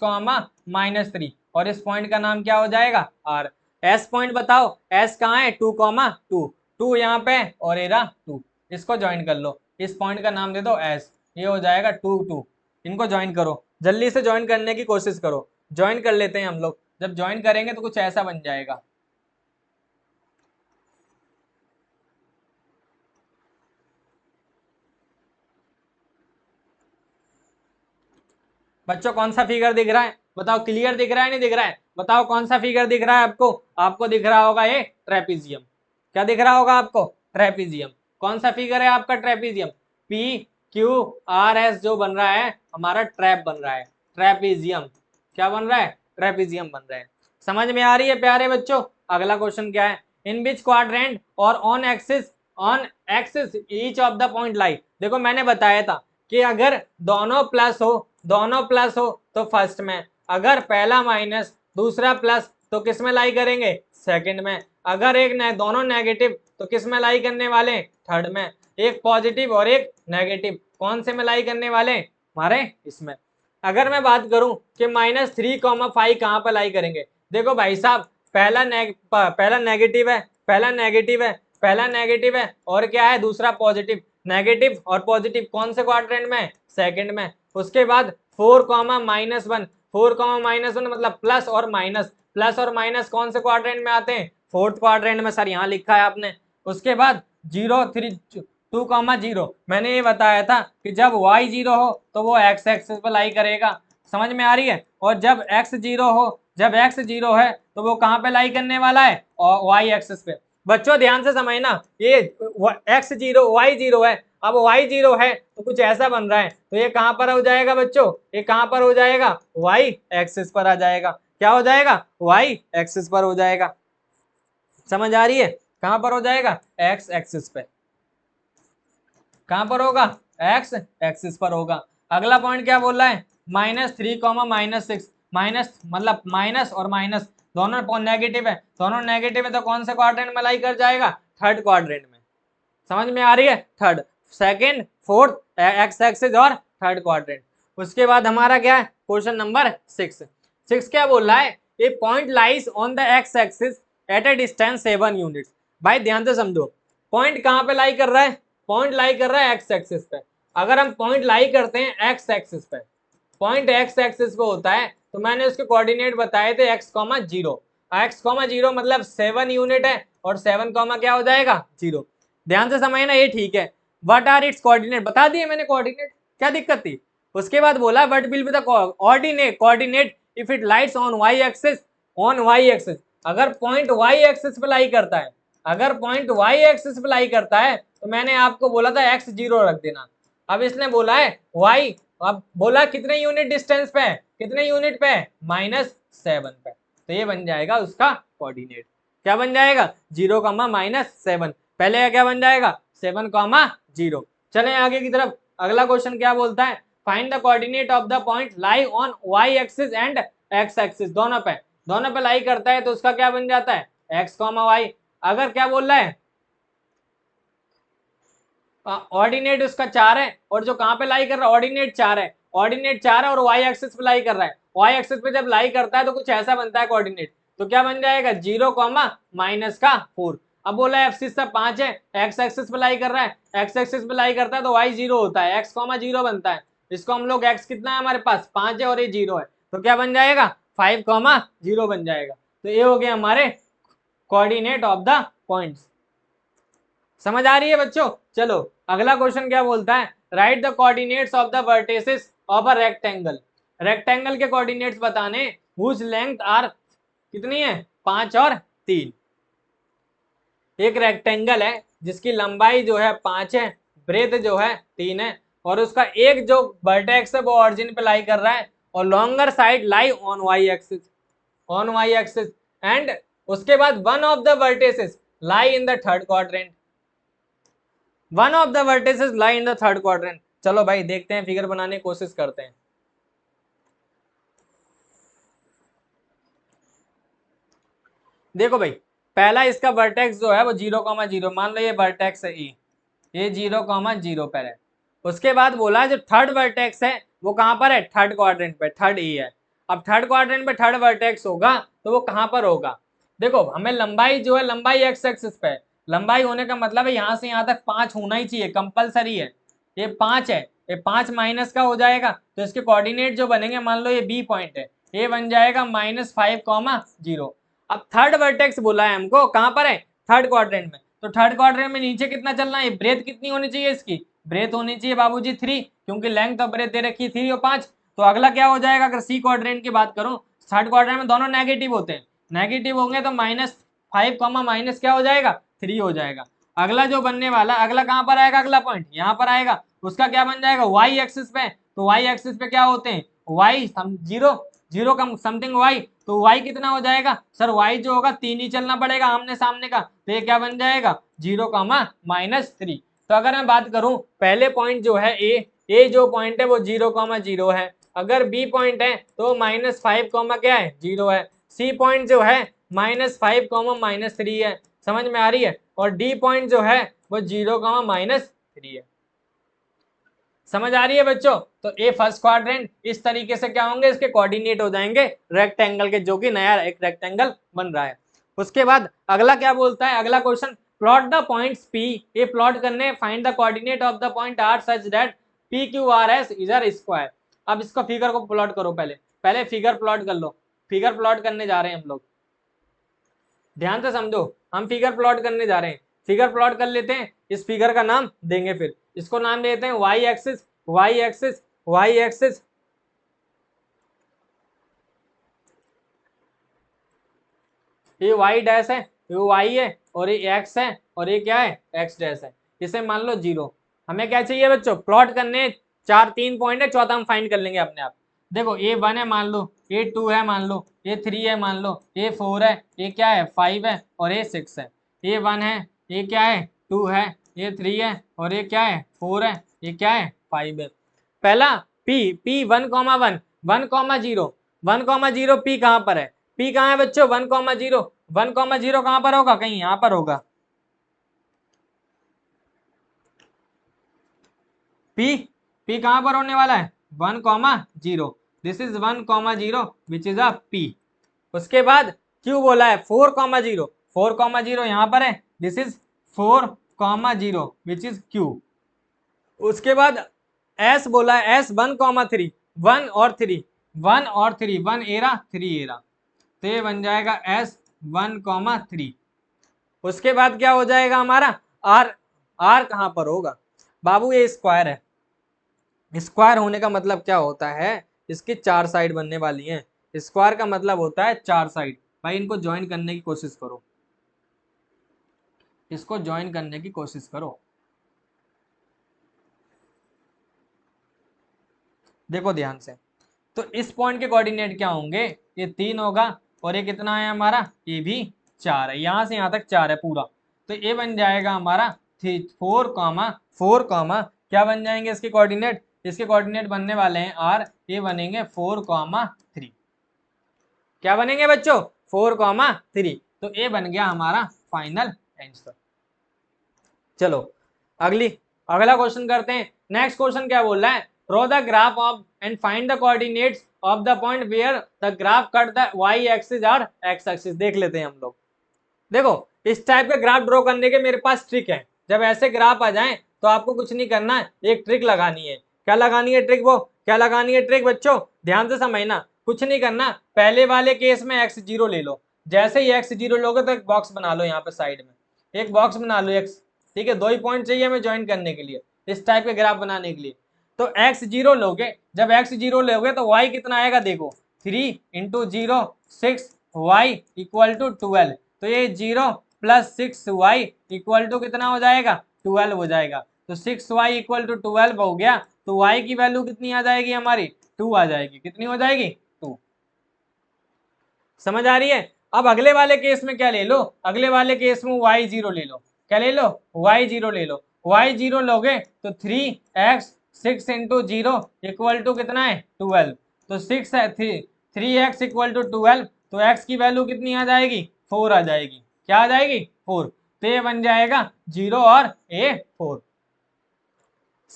Speaker 1: -3, और इस पॉइंट का नाम क्या हो जाएगा, आर। एस पॉइंट बताओ, एस कहाँ है 2, 2, 2 यहाँ पे और ये रहा 2, इसको ज्वाइन कर लो, इस पॉइंट का नाम दे दो एस, ये हो जाएगा 2, 2। इनको ज्वाइन करो, जल्दी से ज्वाइन करने की कोशिश करो। ज्वाइन कर लेते हैं हम लोग, जब ज्वाइन करेंगे तो कुछ ऐसा बन जाएगा। बच्चों कौन सा फिगर दिख रहा है बताओ, क्लियर दिख रहा है नहीं दिख रहा है, बताओ कौन सा फिगर दिख रहा है आपको। आपको दिख रहा होगा ये ट्रेपीजियम। क्या दिख रहा होगा आपको, ट्रेपीजियम। कौन सा फिगर है आपका, trapezium. P Q R S जो बन रहा है हमारा ट्रैप बन रहा है, ट्रेपीजियम। क्या बन रहा है, ट्रेपीजियम बन रहा है। समझ में आ रही है प्यारे बच्चों। अगला क्वेश्चन क्या है, इन विच क्वाड्रेंट और on axis each of the point लाई। देखो मैंने बताया था कि अगर दोनों प्लस हो, दोनों प्लस हो तो फर्स्ट में, अगर पहला माइनस दूसरा प्लस तो किस में लाई करेंगे, सेकंड में। अगर दोनों नेगेटिव तो किस में लाई करने वाले, थर्ड में। एक पॉजिटिव और एक नेगेटिव कौन से में लाई करने वाले, हमारे इसमें। अगर मैं बात करूं कि -3, 5 कहाँ पर लाई करेंगे, देखो भाई साहब पहला नेगेटिव है, पहला नेगेटिव है, पहला नेगेटिव है, और क्या है दूसरा पॉजिटिव। नेगेटिव और पॉजिटिव कौन से क्वाड्रेंट में, सेकंड में। उसके बाद 4, -1, 4, -1 मतलब प्लस और माइनस, प्लस और माइनस कौन से क्वाड्रेंट में आते हैं, फोर्थ क्वाड्रेंट में। सर यहाँ लिखा है आपने। उसके बाद 0, 3, 2, 0, मैंने ये बताया था कि जब y 0 हो तो वो x एक्सिस पर लाई करेगा। समझ में आ रही है। और जब x 0 हो, जब x 0 है तो वो कहाँ पे लाई करने वाला है, और y एक्सिस पे। बच्चों ध्यान से समझना, ये x 0 y 0 है, अब y 0 है तो कुछ ऐसा बन रहा है, तो ये कहाँ पर हो जाएगा बच्चों, ये कहाँ पर हो जाएगा, y एक्सिस पर आ जाएगा। क्या हो जाएगा, y एक्सिस पर हो जाएगा। समझ आ रही है, कहाँ पर हो जाएगा, x एक्सिस पे। कहाँ पर होगा, x एक्सिस पर होगा। अगला पॉइंट क्या बोल रहा है, -3, -6, माइनस मतलब माइनस और माइनस दोनों नेगेटिव है, दोनों नेगेटिव है तो कौन से क्वाड्रेंट में लाई कर जाएगा, थर्ड क्वाड्रेंट में। समझ में आ रही है, third, second, fourth, x axis और थर्ड क्वाड्रेंट। उसके बाद हमारा क्या है, क्वेश्चन नंबर 6 क्या बोल रहा है, a point lies on the X axis at a distance 7 units. भाई ध्यान से समझो, पॉइंट कहाँ पे लाई कर रहा है, पॉइंट लाई कर रहा है एक्स एक्सिस पे। अगर हम पॉइंट लाई करते हैं एक्स एक्सिस पे, पॉइंट एक्स एक्सिस पे होता है, तो मैंने उसके कोऑर्डिनेट बताए थे x, 0। x, 0 मतलब 7 यूनिट है, और 7, क्या हो जाएगा 0। ध्यान से समझना, ये ठीक है। व्हाट आर इट्स कोऑर्डिनेट बता दिए मैंने, कोऑर्डिनेट क्या दिक्कत थी। उसके बाद बोला what will be the coordinate if it lights on y axis, on y axis. अगर पॉइंट y एक्सिस पे लाई करता है, अगर पॉइंट y एक्सिस पे लाई करता है, तो मैंने आपको बोला था x 0 रख देना। अब इसने बोला है y, अब बोला कितने यूनिट डिस्टेंस पे, कितने यूनिट पे, -7 पे, तो ये बन जाएगा उसका कोऑर्डिनेट। क्या बन जाएगा 0, -7। पहले का क्या बन जाएगा 7, 0। चलें आगे की तरफ। अगला क्वेश्चन क्या बोलता है, find the coordinate of the point lie on y axis and x axis. दोनों पे लाई करता है, तो उसका क्या बन जाता है x, y। अगर क्या बोल रहा है ऑर्डिनेट उसका 4 है, और जो कहां पे लाई कर रहा है ऑर्डिनेट 4 है, ऑर्डिनेट 4 है और y एक्सिस पे लाई कर रहा है। y एक्सिस पे जब लाई करता है तो कुछ ऐसा बनता है कोऑर्डिनेट, तो क्या बन जाएगा 0, -4। अब बोला है एब्सिस से 5 है, x एक्सिस पे लाई कर रहा है, x एक्सिस पे लाई करता है तो y 0 होता है, x, 0 बनता है। इसको हम लोग x कितना है हमारे पास 5 है और ये 0 है, तो क्या बन जाएगा 5, 0 बन जाएगा। तो ये हो गया हमारे कोऑर्डिनेट ऑफ द पॉइंट्स। समझ आ रही है बच्चों। चलो अगला क्वेश्चन क्या बोलता है, write the coordinates of the vertices of a rectangle. Rectangle के कोऑर्डिनेट्स बताने, हुज लेंथ आर कितनी है 5 और 3। एक रेक्टेंगल है जिसकी लंबाई जो है 5 है, ब्रेथ जो है 3 है, और उसका एक जो वर्टेक्स है वो ऑरिजिन पे लाई कर रहा है, और longer side lie on Y axis, on Y axis. And उसके बाद one of the vertices lie in the third quadrant, one of the vertices lie in the third quadrant. चलो भाई देखते हैं, फिगर बनाने की कोशिश करते हैं। देखो भाई, पहला इसका वर्टेक्स जो है वो 0, 0, मान लो ये वर्टेक्स है ई, ये 0, 0 पर है। उसके बाद बोला जो थर्ड वर्टेक्स है वो कहां पर है, थर्ड क्वाड्रेंट पे, थर्ड ई है। अब थर्ड क्वाड्रेंट पे थर्ड वर्टेक्स होगा तो वो कहां पर होगा, देखो हमें लंबाई जो है, लंबाई एक्स एक्सिस पे, लंबाई होने का मतलब है यहां से यहां तक 5 होना ही चाहिए, कंपलसरी है। ये 5 है, ये 5 माइनस का हो जाएगा, तो इसके कोऑर्डिनेट जो बनेंगे, मान लो ये बी पॉइंट है, ये बन जाएगा -5, 0। अब थर्ड वर्टेक्स बोला है हमको कहां पर है, थर्ड क्वाड्रेंट में, तो थर्ड क्वाड्रेंट में नीचे कितना चलना है, ब्रेथ कितनी होनी चाहिए इसकी, ब्रेथ होनी चाहिए बाबूजी 3, क्योंकि लेंथ और ब्रेथ दे रखी है 3 और 5। तो अगला क्या हो जाएगा, अगर सी क्वाड्रेंट की बात करूं, थर्ड क्वाड्रेंट में दोनों नेगेटिव होते हैं, नेगेटिव होंगे तो -5, माइनस क्या हो जाएगा 3 हो जाएगा। अगला जो बनने वाला, अगला कहां पर आएगा, अगला पॉइंट यहाँ पर आएगा, उसका क्या बन जाएगा वाई एक्सिस पे, तो वाई एक्सिस पे क्या होते हैं वाई 0, 0 का समथिंग वाई, तो वाई कितना हो जाएगा सर, वाई जो होगा 3 ही चलना पड़ेगा आमने सामने का, तो ये क्या बन जाएगा 0, -3। तो अगर मैं बात करूं पहले पॉइंट जो है ए जो पॉइंट है वो 0, 0 है, अगर बी पॉइंट है तो -5, क्या है 0 है, सी पॉइंट जो है -5, -3 है, समझ में आ रही है, और डी पॉइंट जो है वो 0, -3 है। समझ आ रही है बच्चों। तो ए फर्स्ट क्वाड्रेंट इस तरीके से क्या होंगे, इसके कोऑर्डिनेट हो जाएंगे रेक्टेंगल के, जो कि नया एक रेक्टेंगल बन रहा है। उसके बाद अगला क्या बोलता है, अगला question, plot the points P, ये प्लॉट करने, find the coordinate of the point R such that P Q R S is are square. अब इसको फिगर को प्लॉट करो, पहले पहले फिगर प्लॉट कर लो, फिगर प्लॉट करने जा रहे हैं हम लोग, ध्यान से समझो, हम फिगर प्लॉट करने जा रहे हैं। फिगर प्लॉट कर लेते हैं, इस फिगर का नाम देंगे, फिर इसको नाम देते हैं Y axis, y axis, y axis, ये वाई डैश है, ये वाई है, और ये एक्स है, और ये क्या है एक्स डैश है, इसे मान लो 0। हमें क्या चाहिए बच्चों, प्लॉट करने, 3 पॉइंट है, चौथा हम फाइंड कर लेंगे अपने आप। देखो ये 1 है मान लो, ये 2 है मान लो, ये 3 है मान लो, ये 4 है, ये क्या है 5 है, और ये 6 है, ये 1 है, ये क्या है 2 है, ये 3 है, और ये क्या है 4 है, ये क्या है 5 है। पहला P 1, 1, 1, 0, 1, 0 P कहाँ पर है, P कहाँ है बच्चों 1, 0, 1, 0 कहाँ पर होगा, कहीं यहाँ पर होगा, P कहाँ पर होने वाला है 1, 0, this is 1, 0 which is a P। उसके बाद Q बोला है 4, 0, 4, 0 यहाँ पर है, this is 4, comma 0 which is Q। उसके बाद S बोला है S 1, 3, 1 और 3, 1 और 3, 1 एरा 3 एरा, तो ये बन जाएगा S 1, 3। उसके बाद क्या हो जाएगा हमारा R कहाँ पर होगा बाबू, ये स्क्वायर है। स्क्वायर होने का मतलब क्या होता है, इसकी 4 साइड बनने वाली हैं। स्क्वायर का मतलब होता है 4 साइड। भाई इनको ज्वाइन करने की कोशिश करो, इसको ज्वाइन करने की कोशिश करो। देखो ध्यान से, तो इस पॉइंट के कोऑर्डिनेट क्या होंगे, ये 3 होगा और ये कितना है हमारा, ये भी 4 है, यहां से यहां तक 4 है पूरा। तो ये बन जाएगा हमारा 4, क्या बन जाएंगे इसके कोऑर्डिनेट, इसके कोऑर्डिनेट बनने वाले हैं R, ये बनेंगे 4, 3। क्या बनेंगे बच्चों, 4, 3। तो ये बन गया हमारा फाइनल आंसर। चलो अगला क्वेश्चन करते हैं। नेक्स्ट क्वेश्चन क्या बोल रहा है, draw the graph of and find the coordinates of the point where the graph cut the y axis और एक्स एक्सिस। देख लेते हैं हम लोग। देखो इस टाइप का ग्राफ ड्रॉ करने के मेरे पास ट्रिक है। जब ऐसे ग्राफ आ जाए तो आपको कुछ नहीं करना है, एक ट्रिक लगानी है। क्या लगानी है ट्रिक, वो क्या लगानी है ट्रिक बच्चों, ध्यान से समझना। कुछ नहीं करना, पहले वाले केस में x0 ले लो। जैसे ही x0 लोगे तो एक बॉक्स बना लो, यहाँ पे साइड में एक बॉक्स बना लो x, ठीक है। 2 ही पॉइंट चाहिए हमें ज्वाइन करने के लिए, इस टाइप के ग्राफ बनाने के लिए। तो x0 लोगे, जब x0 लोगे तो y कितना आएगा, देखो 3 × 0 6 y = 12। तो ये 0 + 6y = कितना हो जाएगा, 12 हो जाएगा। तो 6y = 12 हो गया। तो y की वैल्यू कितनी आ जाएगी हमारी, 2 आ जाएगी। कितनी हो जाएगी, 2। समझ आ रही है। अब अगले वाले केस में क्या ले लो, अगले वाले केस में y0 ले लो। क्या ले लो, y0 ले लो। y0 लोगे तो 3x 6 × 0 = कितना है, 12। तो 6 है 3x = 12। तो x की वैल्यू कितनी आ जाएगी, 4 आ जाएगी। क्या आ जाएगी, 4। तो ये बन जाएगा 0 और a 4।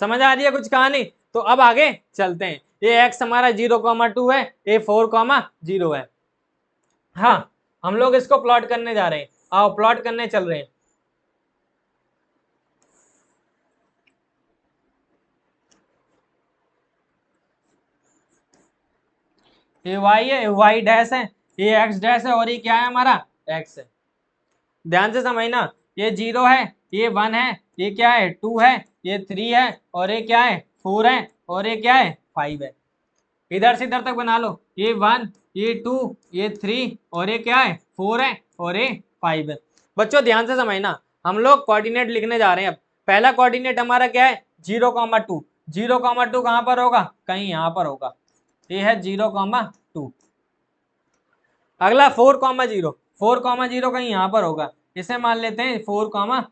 Speaker 1: समझ आ रही है कुछ कहानी। तो अब आगे चलते हैं। ये x हमारा 0, 2 है, ये 4, 0 है। हाँ हम लोग इसको प्लॉट करने जा रहे हैं, आओ प्लॉट करने चल रहे हैं। ये y है, y डैश है, ये x डैश है और ये क्या है हमारा, x है। ध्यान से समझना, ये 0 है, ये 1 है, ये क्या है, 2 है, ये 3 है और ये क्या है, 4 है और ये क्या है, 5 है। इधर से इधर तक बना लो, ये 1, ये 2, ये 3 और ये क्या है, 4 है और ये 5 है। बच्चों ध्यान से समझना, हम लोग कोऑर्डिनेट लिखने जा रहे हैं। अब पहला कोऑर्डिनेट हमारा क्या है, 0, 2। 0, 2 कहाँ पर होगा, कहीं यहाँ पर होगा। ये है 0, 2। अगला 4, 0, 4, 0 कहीं यहाँ पर होगा। इसे मान लेते हैं 4,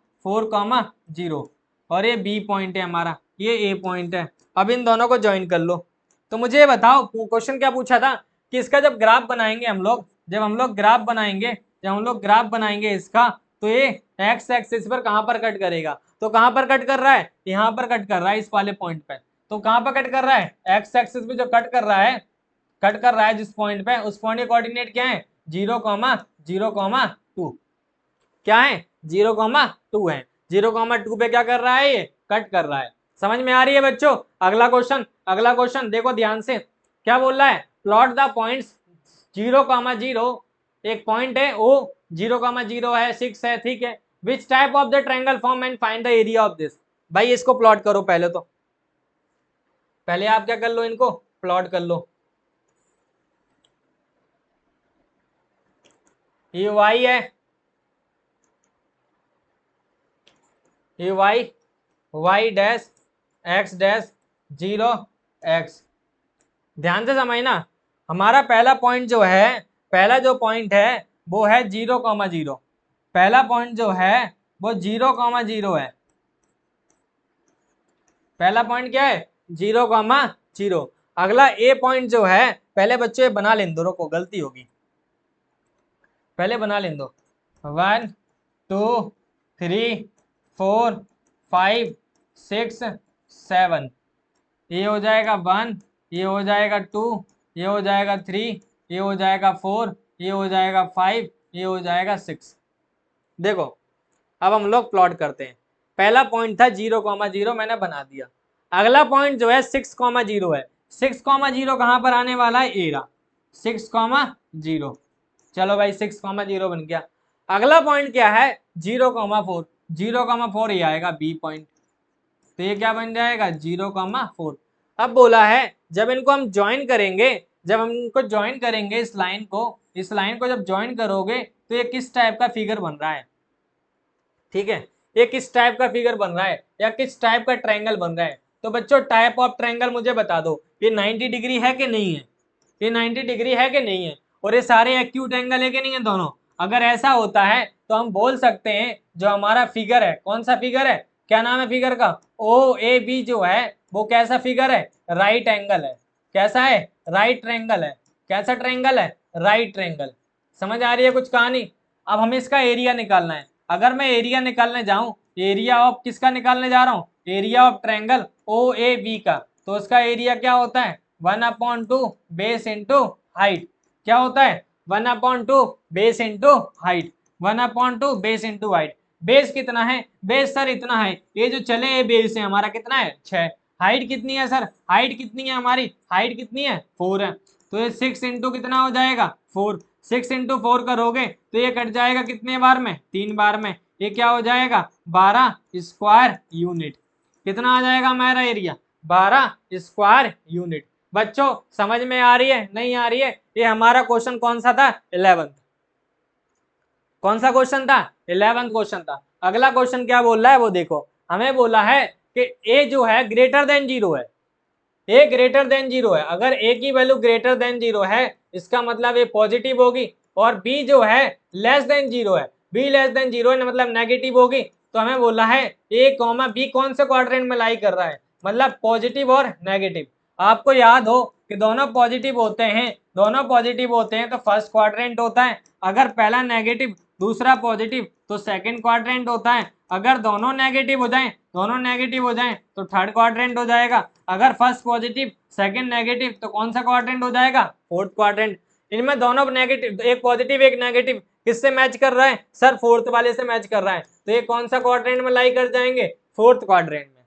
Speaker 1: 0 और ये बी पॉइंट है हमारा, ये ए पॉइंट है। अब इन दोनों को ज्वाइन कर लो। तो मुझे ये बताओ, क्वेश्चन क्या पूछा था कि इसका जब ग्राफ बनाएंगे हम लोग, जब हम लोग ग्राफ बनाएंगे इसका, तो ये एक्स एक्सिस पर कहाँ पर कट करेगा। तो कहाँ पर कट कर रहा है, यहाँ पर कट कर रहा है, इस वाले पॉइंट पे। तो कहाँ पर कट कर रहा है, एक्स एक्सिस पे जो कट कर रहा है जिस पॉइंट पे, उस पॉइंट के कोऑर्डिनेट क्या है, 0, 2। क्या है, 0, 2 है। 0, 2 पे क्या कर रहा है, ये कट कर रहा है। समझ में आ रही है बच्चों। अगला क्वेश्चन देखो ध्यान से, क्या बोल रहा है, प्लॉट द पॉइंट्स 0, 0। एक पॉइंट है ओ, 0, 0 है, 6 है, ठीक है। Which type of the triangle form and find the area of this. भाई इसको प्लॉट करो पहले, तो पहले आप क्या कर लो, इनको प्लॉट कर लो। ये y है, ये y dash x dash 0 x। ध्यान से समझना, हमारा पहला पॉइंट जो है, पहला जो पॉइंट है वो है 0, 0। पहला पॉइंट जो है वो 0, 0 है। पहला पॉइंट क्या है, 0, 0। अगला ए पॉइंट जो है, पहले बच्चे बना लें दो, रुको गलती होगी, पहले बना लें दो। 1 2 3 4 5 6 7। ये हो जाएगा 1, ये हो जाएगा 2, ये हो जाएगा 3, ये हो जाएगा 4, ये हो जाएगा 5, ये हो जाएगा 6। देखो अब हम लोग प्लॉट करते हैं। पहला पॉइंट था 0,0 मैंने बना दिया। अगला पॉइंट जो है 6,0 है। 6,0 कहाँ पर आने वाला है, एरा 6,0। चलो भाई 6,0 बन गया। अगला पॉइंट क्या है 0,4, 0,4 ये आएगा बी पॉइंट, तो ये क्या बन जाएगा 0,4। अब बोला है जब इनको हम ज्वाइन करेंगे, जब हम इनको ज्वाइन करेंगे इस लाइन को जब ज्वाइन करोगे तो ये किस टाइप का फिगर बन रहा है, ठीक है, ये किस टाइप का फिगर बन रहा है या किस टाइप का ट्रायंगल बन रहा है। तो बच्चों टाइप ऑफ ट्रायंगल मुझे बता दो, ये 90 डिग्री है कि नहीं है, ये 90 डिग्री है कि नहीं है, और ये सारे एक्यूट एंगल है कि नहीं है दोनों। अगर ऐसा होता है तो हम बोल सकते हैं जो हमारा फिगर है, कौन सा फिगर है, क्या नाम है फिगर का, ओ ए बी जो है वो कैसा फिगर है, राइट एंगल है। कैसा है, राइट ट्रायंगल है। कैसा ट्रायंगल है, राइट ट्रायंगल। समझ आ रही है कुछ कहानी। अब हमें इसका एरिया निकालना है। अगर मैं एरिया निकालने जाऊं, एरिया ऑफ किसका निकालने जा रहा हूं, area of triangle O A B का, तो उसका एरिया क्या होता है 1/2 बेस इंटू हाइट। क्या होता है 1/2 base into height, 1/2 base into height. Base कितना है, बेस सर इतना है, ये जो चले ये बेस है हमारा कितना है 6। हाइट कितनी है सर, हाइट कितनी है हमारी, हाइट कितनी है 4 है, तो ये 6 इंटू कितना हो जाएगा 4। 6 इंटू 4 करोगे तो ये कट जाएगा कितने बार में, 3 बार में, ये क्या हो जाएगा 12 स्क्वायर यूनिट। कितना आ जाएगा हमारा एरिया 12 स्क्वायर यूनिट। बच्चों समझ में आ रही है नहीं आ रही है। ये हमारा क्वेश्चन कौन सा था 11th, कौन सा क्वेश्चन था 11th क्वेश्चन था। अगला क्वेश्चन क्या बोल रहा है वो देखो, हमें बोला है कि ए जो है ग्रेटर देन 0 है, ए ग्रेटर देन 0 है। अगर ए की वैल्यू ग्रेटर देन 0 है इसका मतलब ये पॉजिटिव होगी, और बी जो है लेस देन 0 है, बी लेस देन 0 है मतलब नेगेटिव होगी। तो हमें बोला है ए कॉमा बी कौन से क्वाड्रेंट में लाई कर रहा है, मतलब पॉजिटिव और नेगेटिव। आपको याद हो कि दोनों पॉजिटिव होते हैं, दोनों पॉजिटिव होते हैं तो फर्स्ट क्वाड्रेंट होता है। अगर पहला नेगेटिव दूसरा पॉजिटिव तो सेकंड क्वाड्रेंट होता है। अगर दोनों नेगेटिव हो जाएं, दोनों नेगेटिव हो जाएं तो थर्ड क्वाड्रेंट हो जाएगा। अगर फर्स्ट पॉजिटिव सेकंड नेगेटिव तो कौन सा क्वाड्रेंट हो जाएगा, फोर्थ क्वाड्रेंट। इनमें दोनों नेगेटिव, एक पॉजिटिव एक नेगेटिव, किससे मैच कर रहा है सर, फोर्थ वाले से मैच कर रहा है, तो ये कौन सा क्वाड्रेंट में लाई कर जाएंगे, फोर्थ क्वाड्रेंट में।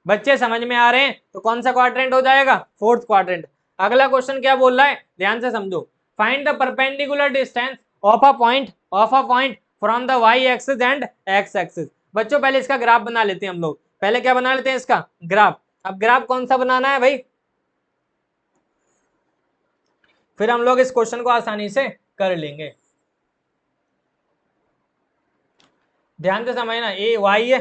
Speaker 1: बच्चे समझ में आ रहे हैं, तो कौन सा क्वाड्रेंट हो जाएगा, फोर्थ क्वाड्रेंट। अगला क्वेश्चन क्या बोल रहा है, ध्यान से समझो। Find the perpendicular distance of a point from the y axis and x axis. बच्चों पहले इसका ग्राफ बना लेते हैं हम लोग, पहले क्या बना लेते हैं इसका ग्राफ। अब ग्राफ कौन सा बनाना है भाई, फिर हम लोग इस क्वेश्चन को आसानी से कर लेंगे। ध्यान से समझना, ए वाई है,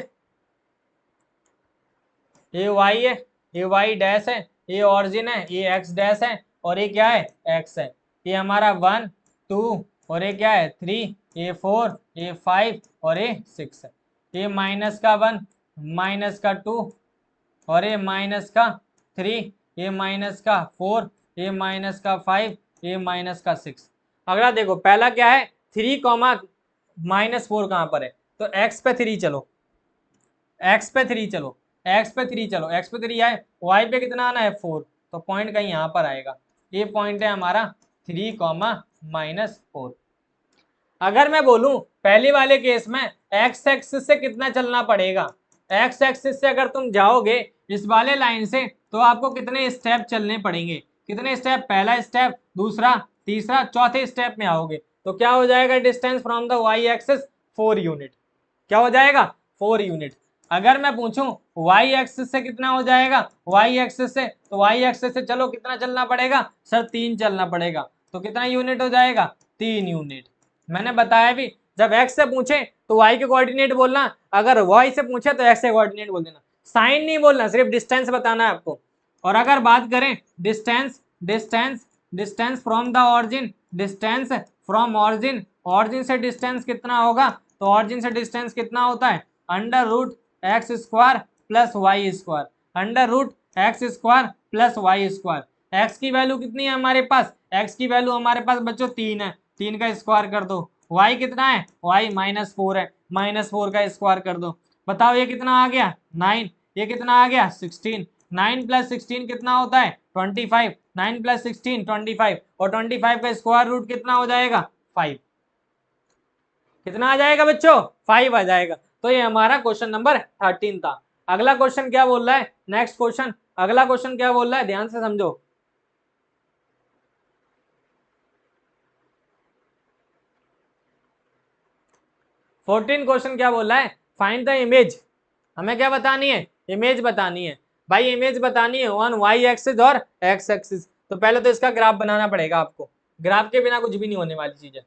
Speaker 1: ये वाई है, ये वाई डैश है, ये ऑरिजिन है, ये एक्स डैश है, और ये क्या है एक्स है। ये हमारा 1 2 और ये क्या है 3, ये 4, ये 5 और ये 6 है। ये माइनस का 1 माइनस का 2 और ये माइनस का 3, ये माइनस का 4, ये माइनस का 5, ये माइनस का 6। अगला देखो पहला क्या है 3 कॉमा -4 कहाँ पर है, तो एक्स पे 3 चलो, एक्स पे 3 चलो, एक्स पे 3 चलो, एक्स पे 3 आए, वाई पे कितना आना है 4, तो पॉइंट कहीं यहाँ पर आएगा। ये पॉइंट है हमारा 3 कॉमा -4। अगर मैं बोलूं पहले वाले केस में एक्स एक्सिस से कितना चलना पड़ेगा, एक्स एक्सिस से अगर तुम जाओगे इस वाले लाइन से तो आपको कितने स्टेप चलने पड़ेंगे, कितने स्टेप, पहला स्टेप दूसरा तीसरा चौथे स्टेप में आओगे तो क्या हो जाएगा distance from the y axis 4 unit. क्या हो जाएगा 4 यूनिट। अगर मैं पूछूं वाई एक्सिस से कितना हो जाएगा, वाई एक्सिस से, तो वाई एक्सिस से चलो कितना चलना पड़ेगा सर 3 चलना पड़ेगा, तो कितना यूनिट हो जाएगा 3 यूनिट। मैंने बताया भी जब एक्स से पूछे तो वाई के कोऑर्डिनेट बोलना, अगर वाई से पूछे तो एक्स के कोऑर्डिनेट बोल देना, साइन नहीं बोलना, सिर्फ डिस्टेंस बताना है आपको। और अगर बात करें distance, distance from the origin, distance from origin, origin से डिस्टेंस कितना होगा, तो ऑरिजिन से डिस्टेंस कितना होता है √x² plus y square, √x² plus y square. X की वैल्यू कितनी है हमारे पास, एक्स की वैल्यू हमारे पास बच्चों 3 है, 3 का स्क्वायर कर दो। वाई कितना है, वाई -4 है, -4 का स्क्वायर कर दो। बताओ ये कितना आ गया 9, ये कितना आ गया 16, 9 + 16 कितना होता है 25, 9 + 16 25, और 25 का स्क्वायर रूट कितना हो जाएगा 5। कितना आ जाएगा बच्चों 5 आ जाएगा। तो ये हमारा क्वेश्चन नंबर 13 था। अगला क्वेश्चन क्या बोल रहा है, नेक्स्ट क्वेश्चन, अगला क्वेश्चन क्या बोल रहा है, ध्यान से समझो। फोर्टीन क्वेश्चन क्या बोल रहा है, फाइंड द इमेज। हमें क्या बतानी है, इमेज बतानी है भाई, इमेज बतानी है ऑन वाई एक्सिस और एक्स एक्सिस। तो पहले तो इसका ग्राफ बनाना पड़ेगा आपको, ग्राफ के बिना कुछ भी नहीं होने वाली चीज है।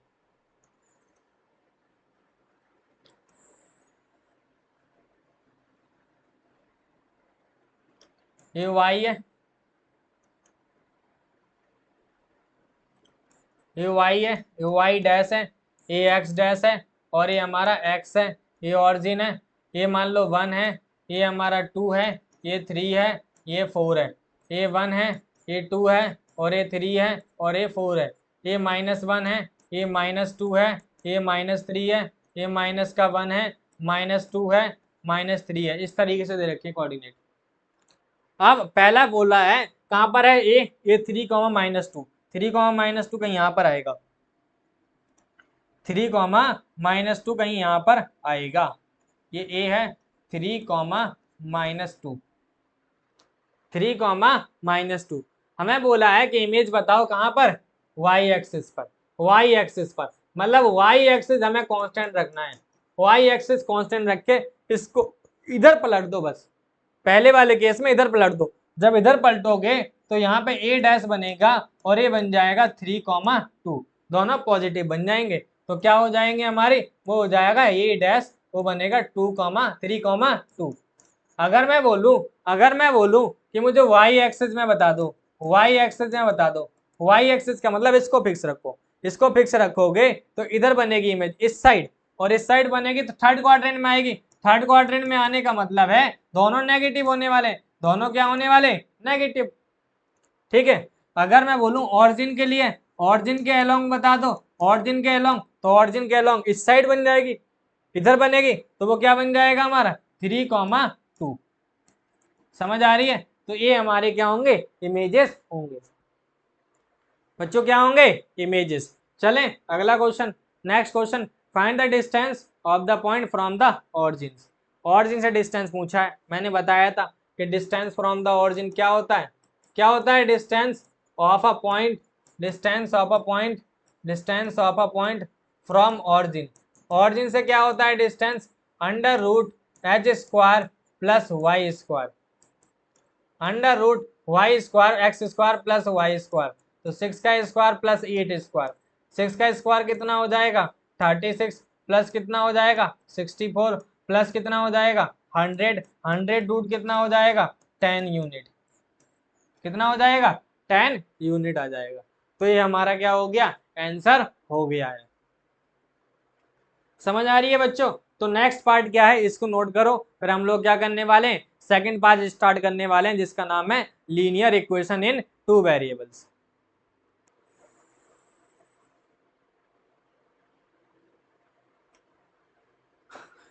Speaker 1: ये वाई है, ये वाई है, ये वाई डैश है, ये एक्स डैश है, और ये हमारा एक्स है, ये ऑरिजिन है, ये मान लो 1 है, ये हमारा 2 है, ये 3 है, ये 4 है, ये 1 है, ये 2 है, और ये 3 है, और ये 4 है, ये -1 है, ये -2 है, ये -3 है, ये माइनस का 1 है, -2 है, -3 है, इस तरीके से दे रखे कोऑर्डिनेट। अब पहला बोला है कहाँ पर है, ये 3, -2, 3, -2 कहीं यहाँ पर आएगा, 3, -2 कहीं यहाँ पर आएगा, ये ए है, 3, -2, 3, -2। हमें बोला है कि इमेज बताओ कहाँ पर, वाई एक्सिस पर, वाई एक्सिस पर, मतलब वाई एक्सिस हमें कांस्टेंट रखना है, वाई एक्सिस कांस्टेंट रख के इसको इधर पलट दो बस, पहले वाले केस में इधर पलट दो, जब इधर पलटोगे तो यहाँ पे ए डैश बनेगा और ये बन जाएगा 3, 2, दोनों पॉजिटिव बन जाएंगे, तो क्या हो जाएंगे हमारे, वो हो जाएगा ए डैश, वो बनेगा 2, 3, 2। अगर मैं बोलूं कि मुझे वाई एक्सिस में बता दो, वाई एक्सिस में बता दो, वाई एक्सिस का मतलब इसको फिक्स रखो, इसको फिक्स रखोगे तो इधर बनेगी इमेज इस साइड, और इस साइड बनेगी तो थर्ड क्वाड्रेंट में आएगी, थर्ड क्वाड्रेंट में आने का मतलब है दोनों नेगेटिव होने वाले, दोनों क्या होने वाले, नेगेटिव। ठीक है, अगर मैं बोलूं ऑरिजिन के लिए, ऑरिजिन के अलोंग बता दो, ऑरिजिन के अलोंग, तो ऑरिजिन के अलोंग इस साइड बन जाएगी, इधर बनेगी, तो वो क्या बन जाएगा हमारा 3, 2। समझ आ रही है, तो ये हमारे क्या होंगे, इमेजेस होंगे बच्चों, क्या होंगे, इमेजेस। चलें अगला question, next question, find the distance of the point from the origin. Origin से डिस्टेंस पूछा है, मैंने बताया था कि डिस्टेंस फ्रॉम द ऑरिजिन क्या होता है, क्या होता है, distance of a point, distance of a point, distance of a point from origin. Origin से क्या होता है distance, √h² + y², √y²x² + y², तो 6 का स्क्वायर प्लस 8², 6 का स्क्वायर कितना हो जाएगा 36, प्लस कितना हो जाएगा 64, प्लस कितना हो जाएगा 100, 100 रूट कितना हो जाएगा 10 यूनिट, कितना हो जाएगा 10 यूनिट आ जाएगा। तो ये हमारा क्या हो गया, आंसर हो गया है। समझ आ रही है बच्चों, तो नेक्स्ट पार्ट क्या है इसको नोट करो, फिर हम लोग क्या करने वाले हैं, सेकंड पार्ट स्टार्ट करने वाले हैं जिसका नाम है लीनियर इक्वेशन इन 2 वेरिएबल्स।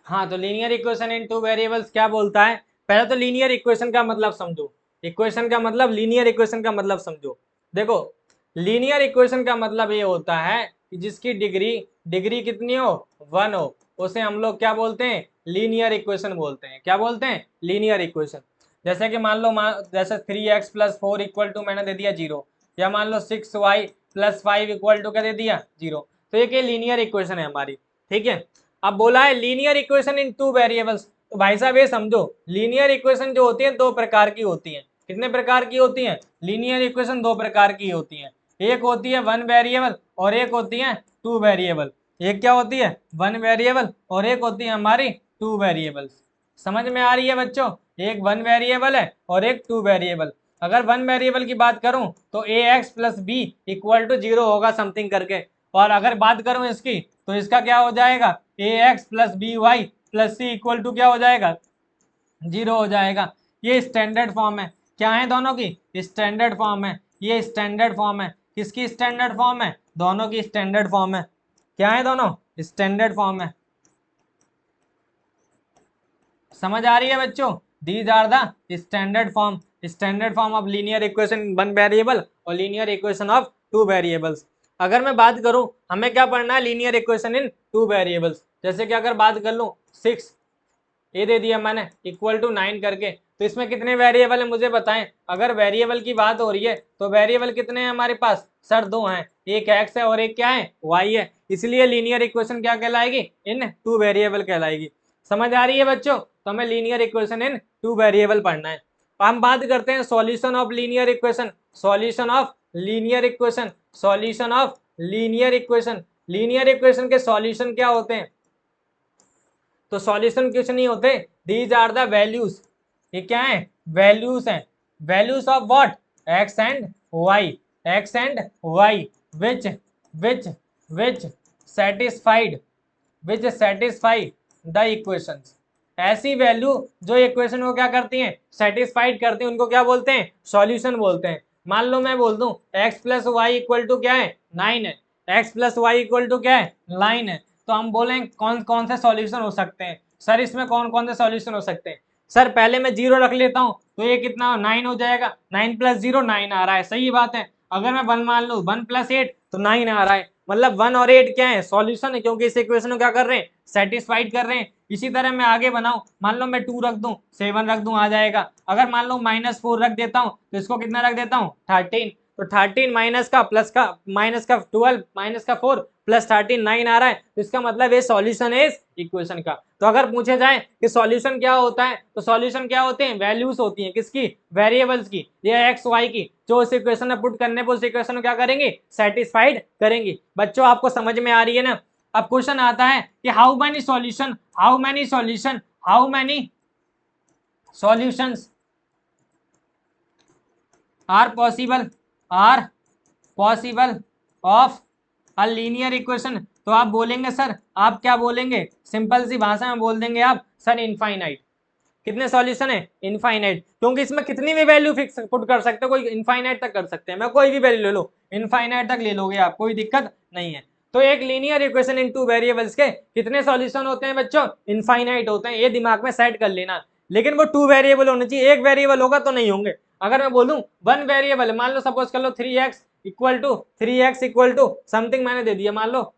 Speaker 1: हाँ, तो लीनियर इक्वेशन इन 2 वेरिएबल्स क्या बोलता है, पहले तो लीनियर इक्वेशन का मतलब समझो, इक्वेशन का मतलब, लीनियर इक्वेशन का मतलब समझो। देखो लीनियर इक्वेशन का मतलब ये होता है कि जिसकी डिग्री डिग्री कितनी हो 1 हो, उसे हम लोग क्या बोलते हैं, लीनियर इक्वेशन बोलते हैं। क्या बोलते हैं, लीनियर इक्वेशन। जैसे कि मान लो जैसे 3x + 4 = मैंने दे दिया 0, या मान लो 6y + 5 = क्या दे दिया 0, तो ये लीनियर इक्वेशन है हमारी। ठीक है, अब बोला है लीनियर इक्वेशन इन 2 वेरिएबल्स, तो भाई साहब ये समझो लीनियर इक्वेशन जो होती है 2 प्रकार की होती हैं। कितने प्रकार की होती हैं, लीनियर इक्वेशन 2 प्रकार की होती हैं, एक होती है 1 वेरिएबल और एक होती है 2 वेरिएबल। एक क्या होती है 1 वेरिएबल और एक होती है हमारी 2 वेरिएबल्स। समझ में आ रही है बच्चों, एक 1 वेरिएबल है और एक 2 वेरिएबल। अगर 1 वेरिएबल की बात करूं तो ax + b = 0 होगा समथिंग करके, और अगर बात करूं इसकी तो इसका क्या हो जाएगा ax + by + c = क्या हो जाएगा 0 हो जाएगा। ये स्टैंडर्ड फॉर्म है, क्या है दोनों की, स्टैंडर्ड फॉर्म है, ये स्टैंडर्ड फॉर्म है, किसकी स्टैंडर्ड फॉर्म है, दोनों की स्टैंडर्ड फॉर्म है। क्या है दोनों, स्टैंडर्ड फॉर्म है। समझ आ रही है बच्चों, these are the standard form, standard form of linear equation 1 variable और लीनियर इक्वेशन ऑफ 2 वेरिएबल्स। अगर मैं बात करूं हमें क्या पढ़ना है, लीनियर इक्वेशन इन 2 वेरिएबल्स, जैसे कि अगर बात कर लूं 6 ये दे दिया मैंने इक्वल टू 9 करके। तो इसमें कितने वेरिएबल है मुझे बताएं। अगर वेरिएबल की बात हो रही है तो वेरिएबल कितने हैं हमारे पास सर? 2 हैं, एक x है और एक क्या है y है। इसलिए लीनियर इक्वेशन क्या कहलाएगी? इन 2 वेरिएबल कहलाएगी। समझ आ रही है बच्चों? तो हमें लीनियर इक्वेशन इन 2 वेरिएबल पढ़ना है। हम बात करते हैं solution of linear equation. Solution of linear equation, solution of linear equation. Linear equation के सॉल्यूशन क्या होते हैं? तो सॉल्यूशन कुछ नहीं होते, दीज आर द वैल्यूज। ये क्या है? वैल्यूज हैं। Values of what? X and y, x and y which which which satisfied, which satisfy the equations. ऐसी वैल्यू जो इक्वेशन को क्या करती हैं? सेटिस्फाइड करती हैं, उनको क्या बोलते हैं? सॉल्यूशन बोलते हैं। मान लो मैं बोल दूं x plus Y equal to क्या है? 9 है। x plus Y equal to क्या है? 9 है। तो हम बोलेंगे कौन कौन से सॉल्यूशन हो सकते हैं सर? इसमें कौन कौन से सॉल्यूशन हो सकते हैं सर? पहले मैं 0 रख लेता हूं तो ये कितना 9 हो जाएगा। 9 प्लस 0 9 आ रहा है, सही बात है। अगर मैं 1 मान लूं 1 प्लस 8 तो 9 आ रहा है, मतलब 1 और 8 क्या है? सॉल्यूशन है, क्योंकि इस इक्वेशन को क्या कर रहे हैं? सेटिस्फाइड कर रहे हैं। इसी तरह मैं आगे बनाऊं, मान लो मैं 2 रख दूं 7 रख दूं आ जाएगा। अगर मान लो -4 रख देता हूं तो इसको कितना रख देता हूं? 13। तो 13 माइनस का प्लस का माइनस का 12 माइनस का 4 प्लस 13 9 आ रहा है। तो इसका मतलब ये सॉल्यूशन है इस इक्वेशन का। तो अगर पूछे जाए कि सॉल्यूशन क्या होता है तो सॉल्यूशन क्या होते हैं? वैल्यूज होती हैं, किसकी? वेरिएबल्स की, ये एक्स वाई की, जो इस इक्वेशन में पुट करने पर उस इक्वेशन को क्या करेंगे? सेटिस्फाइड करेंगी। बच्चों आपको समझ में आ रही है ना? अब क्वेश्चन आता है कि how many solution, how many solution, how many solutions are possible of a linear equation. तो आप बोलेंगे सर, आप क्या बोलेंगे? सिंपल सी भाषा में बोल देंगे आप सर इनफाइनाइट। कितने सॉल्यूशन है? इनफाइनाइट, क्योंकि इसमें कितनी भी वैल्यू फिक्स पुट कर सकते हो, कोई इनफाइनाइट तक कर सकते हैं। मैं कोई भी वैल्यू ले लो, इनफाइनाइट तक ले लोगे आप, कोई दिक्कत नहीं है। तो एक लीनियर इक्वेशन इन 2 वेरिएबल्स के कितने सॉल्यूशन होते हैं बच्चों? इनफाइनाइट होते हैं, ये दिमाग में सेट कर लेना। लेकिन वो 2 वेरिएबल होने चाहिए, एक वेरिएबल होगा तो नहीं होंगे। अगर मैं बोलूं 1 वेरिएबल, मान लो सपोज कर लो 3x इक्वल टू समथिंग मैंने दे दिया, मान लो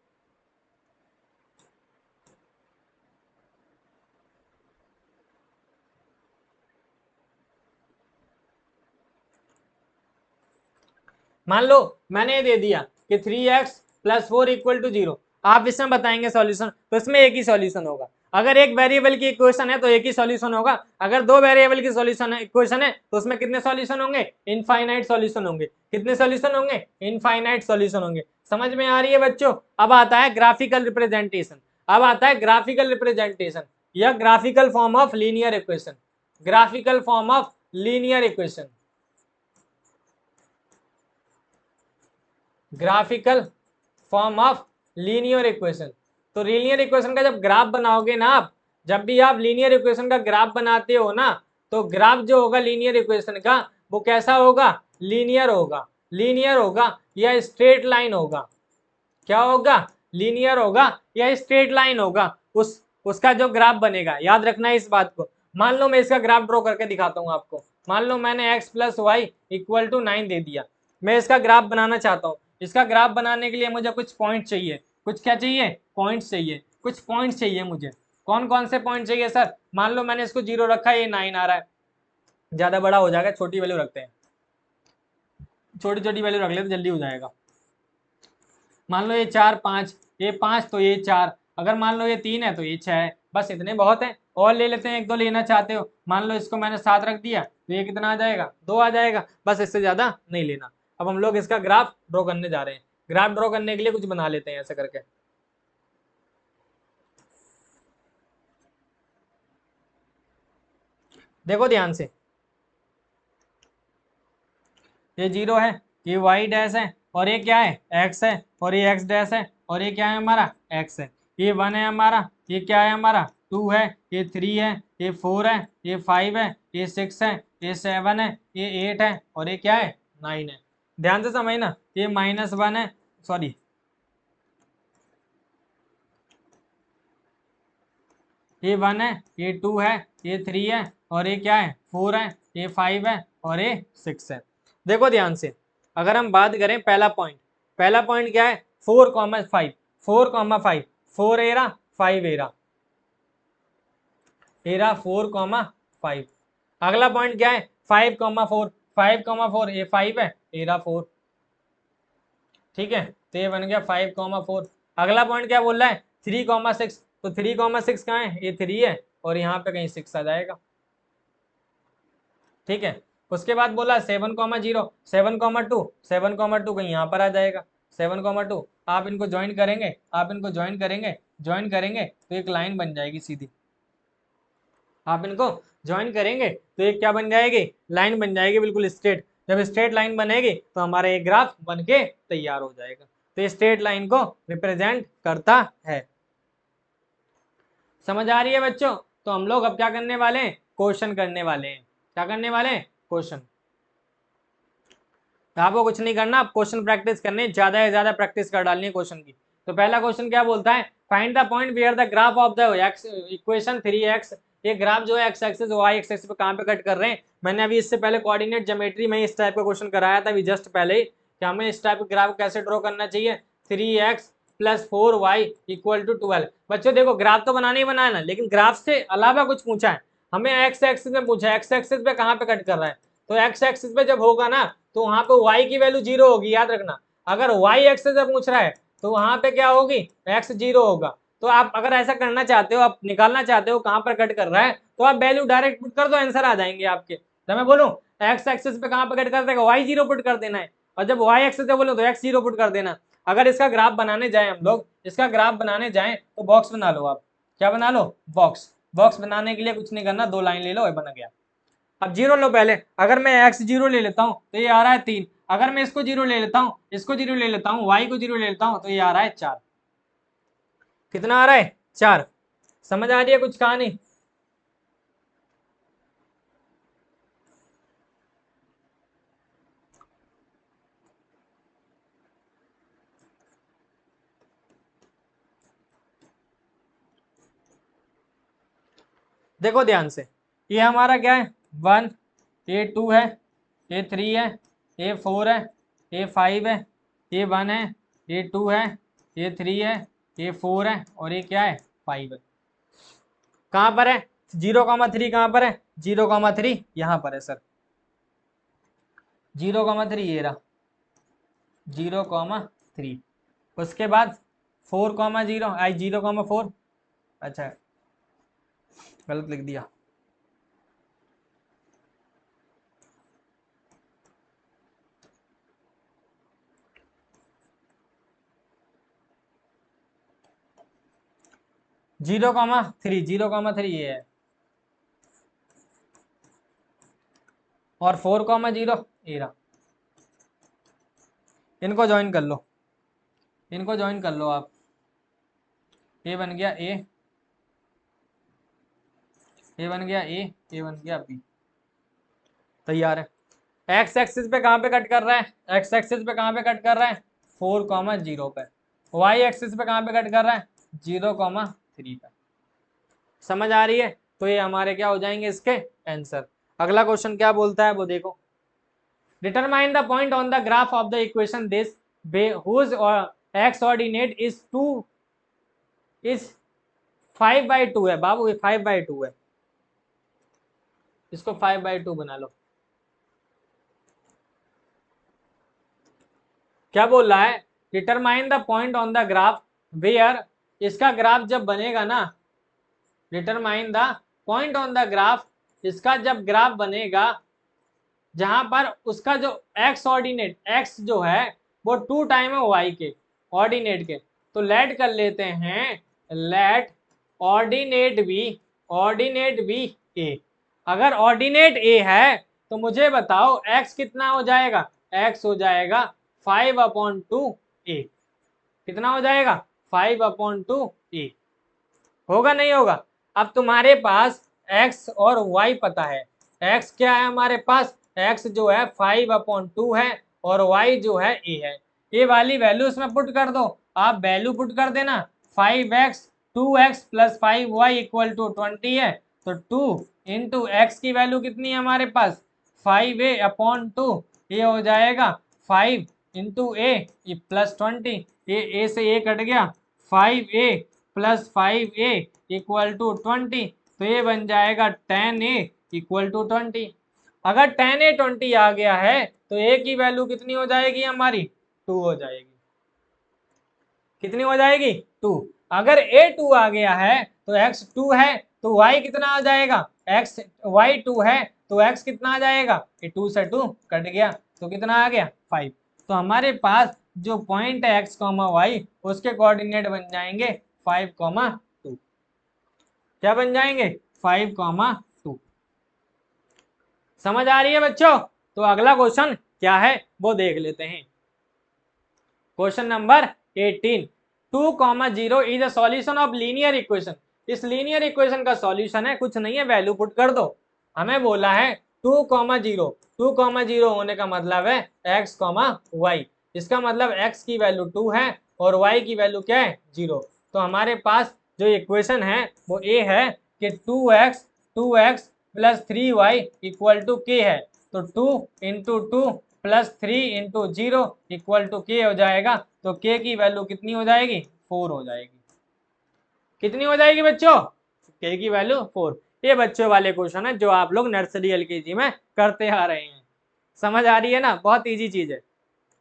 Speaker 1: मैंने ये दे दिया कि 3x प्लस 4 इक्वल टू 0। आप इसमें बताएंगे सॉल्यूशन, तो इसमें एक ही सॉल्यूशन होगा। अगर एक वेरिएबल की इक्वेशन है तो एक ही सॉल्यूशन होगा। अगर 2 वेरिएबल की सॉल्यूशन है इक्वेशन है तो उसमें कितने सॉल्यूशन होंगे? इनफाइनाइट सॉल्यूशन होंगे। कितने सॉल्यूशन होंगे? इनफाइनाइट सॉल्यूशन होंगे। समझ में आ रही है बच्चों? अब आता है ग्राफिकल रिप्रेजेंटेशन। अब आता है ग्राफिकल रिप्रेजेंटेशन या graphical form of linear equation. Graphical form of linear equation, graphical form of linear equation. तो लीनियर इक्वेशन का जब ग्राफ बनाओगे ना आप, जब भी आप लीनियर इक्वेशन का ग्राफ बनाते हो ना, तो ग्राफ जो होगा लीनियर इक्वेशन का वो कैसा होगा? लीनियर होगा। लीनियर होगा या स्ट्रेट लाइन होगा। क्या होगा? लीनियर होगा या स्ट्रेट लाइन होगा। उसका जो ग्राफ बनेगा, याद रखना है इस बात को। मान लो मैं इसका ग्राफ ड्रॉ करके दिखाता हूँ आपको। मान लो मैंने x plus Y equal to 9 दे दिया। मैं इसका ग्राफ बनाना चाहता हूँ। इसका ग्राफ बनाने के लिए मुझे कुछ पॉइंट चाहिए। कुछ क्या चाहिए? पॉइंट्स चाहिए। कुछ पॉइंट्स चाहिए मुझे। कौन कौन से पॉइंट चाहिए सर? मान लो मैंने इसको 0 रखा है, ये 9 आ रहा है। ज्यादा बड़ा हो जाएगा, छोटी वैल्यू रखते हैं। छोटी छोटी वैल्यू रख ले तो जल्दी हो जाएगा। मान लो ये 4 5, ये 5 तो ये 4, अगर मान लो ये 3 है तो ये 6 है। बस इतने बहुत है। और ले लेते हैं, एक दो लेना चाहते हो, मान लो इसको मैंने 7 रख दिया तो ये कितना आ जाएगा? 2 आ जाएगा। बस इससे ज्यादा नहीं लेना। अब हम लोग इसका ग्राफ ड्रॉ करने जा रहे हैं। ग्राफ ड्रॉ करने के लिए कुछ बना लेते हैं ऐसे करके। देखो ध्यान से, ये 0 है, ये y डैश है, और ये क्या है? x है, और ये x डैश है, और ये क्या है हमारा? x है। ये 1 है हमारा, ये क्या है हमारा? 2 है, ये 3 है, ये 4 है, ये 5 है, ये 6 है, ये 7 है, ये 8 है, और ये क्या है? 9 है। ध्यान से समझना, ये -1 है, सॉरी ये 1 है, ये 2 है, ये 3 है, और ये क्या है? 4 है, ये 5 है, और ये 6 है। देखो ध्यान से, अगर हम बात करें पहला पॉइंट क्या है? 4,5, 4,5, 4 एरा 5 एरा, एरा 4,5। अगला पॉइंट क्या है 5,4, 5,4 ये 5 है, एरा 4। ठीक है, तो ये बन गया 5,4। अगला पॉइंट क्या बोल रहा है 3,6, तो 3,6 कहाँ है, ये 3 है और यहाँ पे कहीं 6 आ जाएगा। ठीक है, उसके बाद बोला 7,0, 7,2, 7,2 कहीं यहाँ पर आ जाएगा। 7,2 आप इनको ज्वाइन करेंगे, आप इनको ज्वाइन करेंगे, ज्वाइन करेंगे तो एक लाइन बन जाएगी सीधी। आप इनको ज्वाइन करेंगे तो एक क्या बन जाएगी, लाइन बन जाएगी बिल्कुल स्ट्रेट। जब स्ट्रेट लाइन बनेगी तो हमारा एक ग्राफ बन के तैयार हो जाएगा। तो ये स्ट्रेट लाइन को रिप्रेजेंट करता है। समझ आ रही है बच्चों? तो हम लोग अब क्या करने वाले हैं, क्वेश्चन करने वाले हैं। क्या करने वाले हैं, क्वेश्चन। आपको कुछ नहीं करना, आप क्वेश्चन प्रैक्टिस करने, ज्यादा से ज्यादा प्रैक्टिस कर डालनी है क्वेश्चन की। तो पहला क्वेश्चन क्या बोलता है, find the point where the graph of the x equation 3x, ये ग्राफ जो है एक्स एक्सिस वाई एक्सिस पे कहाँ पे कट कर रहे हैं। मैंने अभी इससे पहले कोऑर्डिनेट ज्योमेट्री में इस टाइप का क्वेश्चन कराया था अभी जस्ट पहले ही, कि हमें इस टाइप का ग्राफ कैसे ड्रॉ करना चाहिए। 3x + 4y = 12। बच्चों देखो ग्राफ तो बनाना ही बनाना है, लेकिन ग्राफ से अलावा कुछ पूछा है हमें, एक्स एक्सिस में पूछा है, एक्स एक्सिस पे कहाँ पे कट कर रहा है। तो एक्स एक्सिस पे जब होगा ना तो वहां पे y की वैल्यू 0 होगी, याद रखना। अगर y एक्सिस से पूछ रहा है तो वहां पे क्या होगी, x 0 होगा। तो आप अगर ऐसा करना चाहते हो, आप निकालना चाहते हो कहां पर कट कर रहा है, तो आप वैल्यू डायरेक्ट पुट कर दो, आंसर आ जाएंगे आपके। तो मैं बोलूं एक्स एक्सिस पे कहां पर कट कर देगा, y 0 पुट कर देना है, और जब y एक्सिस पे बोलूं तो x 0 पुट कर देना। अगर इसका ग्राफ बनाने जाए हम लोग, इसका ग्राफ बनाने जाए तो बॉक्स बना लो आप। क्या बना लो, बॉक्स। बॉक्स बनाने के लिए कुछ नहीं करना, 2 लाइन ले लो, बन गया। अब 0 लो पहले, अगर मैं x 0 ले लेता हूं तो ये आ रहा है 3, अगर मैं इसको 0 ले लेता हूं, इसको 0 ले लेता हूं, y को 0 ले लेता हूं तो ये आ रहा है 4। कितना आ रहा है, 4। समझ आ रही है कुछ कहानी? देखो ध्यान से, ये हमारा क्या है 1, ये 2 है, ये 3 है, ये 4 है, ये 5 है, ये 1 है, ये 2 है, ये 3 है, ये 4 है और ये क्या है 5 है। कहां पर है 0,3, कहां पर है 0,3, यहां पर है सर। 0,3 ये रहा 0,3। उसके बाद 4,0 आई 0,4, अच्छा गलत लिख दिया। जीरो कॉमा थ्री ये है, और 4,0 ये रहा। इनको ज्वाइन कर लो, इनको ज्वाइन कर लो आप। ये बन गया ए, ये बन गया ए, ये बन गया बी। तैयार है। एक्स एक्सिस पे कहाँ पे कट कर रहा है, एक्स एक्सिस पे कहाँ पे कट कर रहा है 4,0 पे। वाई एक्सिस पे कहाँ पे कट कर रहा है 0,3 पे। समझ आ रही है? तो ये हमारे क्या हो जाएंगे इसके आंसर। अगला क्वेश्चन क्या बोलता है वो देखो, determine the point on the graph of the equation this whose x ordinate is 2 is 5/2 है। बाबू ये 5/2 है, इसको 5/2 बना लो। क्या बोल रहा है, determine the point on the graph where, इसका ग्राफ जब बनेगा ना, determine the point on the graph, इसका जब ग्राफ बनेगा जहां पर उसका जो एक्स ऑर्डिनेट, एक्स जो है वो 2 टाइम है वाई के ऑर्डिनेट के। तो लेट कर लेते हैं, लेट ऑर्डिनेट बी ए। अगर ऑर्डिनेट ए है तो मुझे बताओ एक्स कितना हो जाएगा, एक्स हो जाएगा 5/2 ए। कितना हो जाएगा 5/2 ए। होगा नहीं होगा? अब तुम्हारे पास x और y पता है, x क्या है हमारे पास, x जो है 5/2 है और y जो है a है। ये वाली वैल्यू इसमें पुट कर दो, आप वैल्यू पुट कर देना, 5x 2x + 5y = 20 है। तो 2 इंटू एक्स की वैल्यू कितनी है हमारे पास 5a/2, ये हो जाएगा 5 इंटू ए + 20, ये a से a कट गया, 5a + 5a = 20। तो ये बन जाएगा 10a इक्वल टू 20। अगर 10a 20 आ गया है तो a की वैल्यू कितनी हो जाएगी हमारी 2 हो जाएगी। कितनी हो जाएगी 2। अगर a 2 आ गया है तो x 2 है तो y कितना आ जाएगा y 2 है तो x कितना आ जाएगा, ये 2 से 2 कट गया तो कितना आ गया 5। तो हमारे पास जो पॉइंट है x, y उसके कोऑर्डिनेट बन जाएंगे 5, 2। क्या बन जाएंगे 5, 2। समझ आ रही है बच्चों? तो अगला क्वेश्चन क्या है वो देख लेते हैं। Question number 18, 2, 0 is a solution of linear equation. इस लीनियर इक्वेशन का सॉल्यूशन है, कुछ नहीं है, वैल्यू पुट कर दो। हमें बोला है 2, 0 होने का मतलब है x, y। इसका मतलब x की वैल्यू 2 है और y की वैल्यू क्या है 0। तो हमारे पास जो इक्वेशन है वो ये है कि 2x plus 3y equal to k है। तो 2 into 2 plus 3 into 0 equal to k हो जाएगा। तो k की वैल्यू कितनी हो जाएगी 4 हो जाएगी। कितनी हो जाएगी बच्चों k की वैल्यू 4। ये बच्चों वाले क्वेश्चन है जो आप लोग नर्सरी एलकेजी में करते आ रहे हैं। समझ आ रही है ना? बहुत इजी चीज है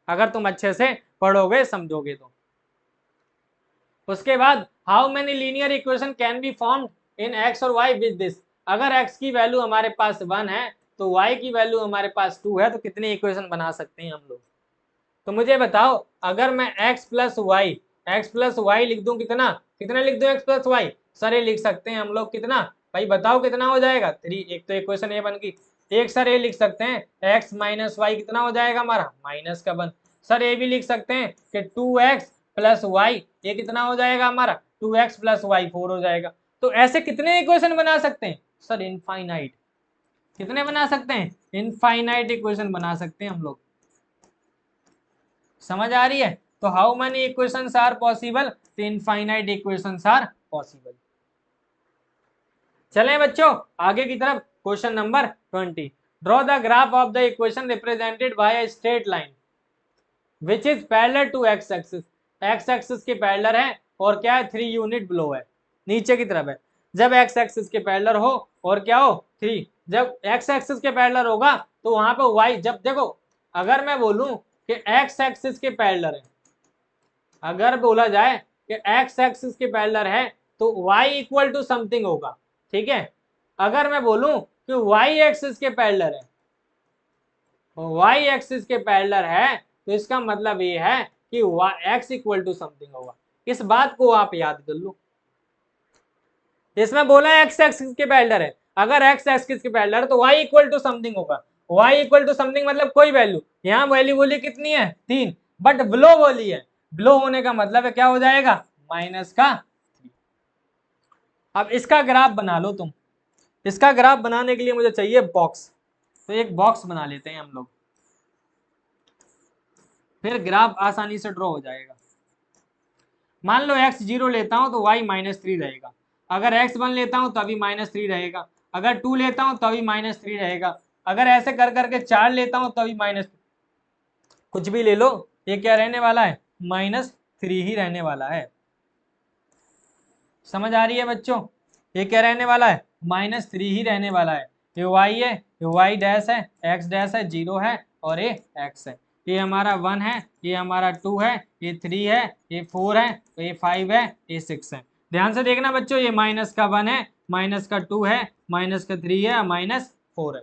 Speaker 1: अगर तुम अच्छे से पढ़ोगे समझोगे तो। उसके बाद how many linear equation can be formed in x और y विद दिस। अगर x की वैल्यू हमारे पास 1 है तो y की वैल्यू हमारे पास 2 है तो कितने इक्वेशन बना सकते हैं हम लोग? तो मुझे बताओ, अगर मैं x प्लस वाई लिख दूं, कितना कितना लिख दूं x प्लस वाई? सर ये लिख सकते हैं हम लोग कितना, भाई बताओ कितना हो जाएगा 3। एक तो इक्वेशन ये बन गई। एक सर ये लिख सकते हैं x माइनस वाई कितना हो जाएगा हमारा माइनस का 1। सर ये भी लिख सकते हैं कि 2x प्लस वाई ये कितना हो जाएगा हमारा 2x प्लस वाई 4 हो जाएगा। तो ऐसे कितने इक्वेशन बना सकते हैं सर? इनफाइनाइट। कितने बना सकते हैं? इनफाइनाइट इक्वेशन बना सकते हैं हम लोग। समझ आ रही है? तो how many equations are possible? तो इनफाइनाइट इक्वेशंस आर पॉसिबल। चलें बच्चों आगे की तरफ। Question number 20, draw the graph of the equation represented by a straight line which is parallel to x axis. X axis के पैरेलल है और क्या है 3 यूनिट बिलो है, नीचे की तरफ है। जब एक्स एक्सिस के पैरेलल हो और क्या हो 3, जब एक्स एक्सिस के पैरेलल होगा तो वहां पे वाई, जब देखो अगर मैं बोलूं कि एक्स एक्सिस के पैरेलल है, अगर बोला जाए कि एक्स एक्सिस के पैरेलल है तो y इक्वल टू समथिंग होगा, ठीक है। अगर मैं बोलूं कि y एक्सिस के पैरेलल है, y एक्सिस के पैरेलल है तो इसका मतलब ये है कि x इक्वल टू समथिंग होगा। इस बात को आप याद कर लो। इसमें बोला है x एक्सिस के पैरेलल है, अगर x एक्सिस के पैरेलल है तो y इक्वल टू समथिंग होगा। y इक्वल टू समथिंग मतलब कोई वैल्यू, यहाँ वैल्यू बोली कितनी है 3, बट बिलो बोली है। बिलो होने का मतलब है क्या हो जाएगा माइनस का 3। अब इसका ग्राफ बना लो तुम। इसका ग्राफ बनाने के लिए मुझे चाहिए बॉक्स, तो एक बॉक्स बना लेते हैं हम लोग, फिर ग्राफ आसानी से ड्रॉ हो जाएगा। मान लो x 0 लेता हूं तो y -3 रहेगा, अगर x 1 लेता हूं तभी -3 रहेगा, अगर 2 लेता हूं तभी -3 रहेगा, अगर ऐसे कर करके 4 लेता हूं तभी माइनस, कुछ भी ले लो ये क्या रहने वाला है -3 ही रहने वाला है। समझ आ रही है बच्चों? ये क्या रहने वाला है -3 ही रहने वाला है। ये y है, ये y डैश है, x डैश है, 0 है और ये x है। ये हमारा 1 है, ये हमारा 2 है, ये 3 है, ये 4 है, तो ये 5 है, ये 6 है। ध्यान से देखना बच्चों, ये माइनस का 1 है, माइनस का 2 है, माइनस का 3 है, -4 है।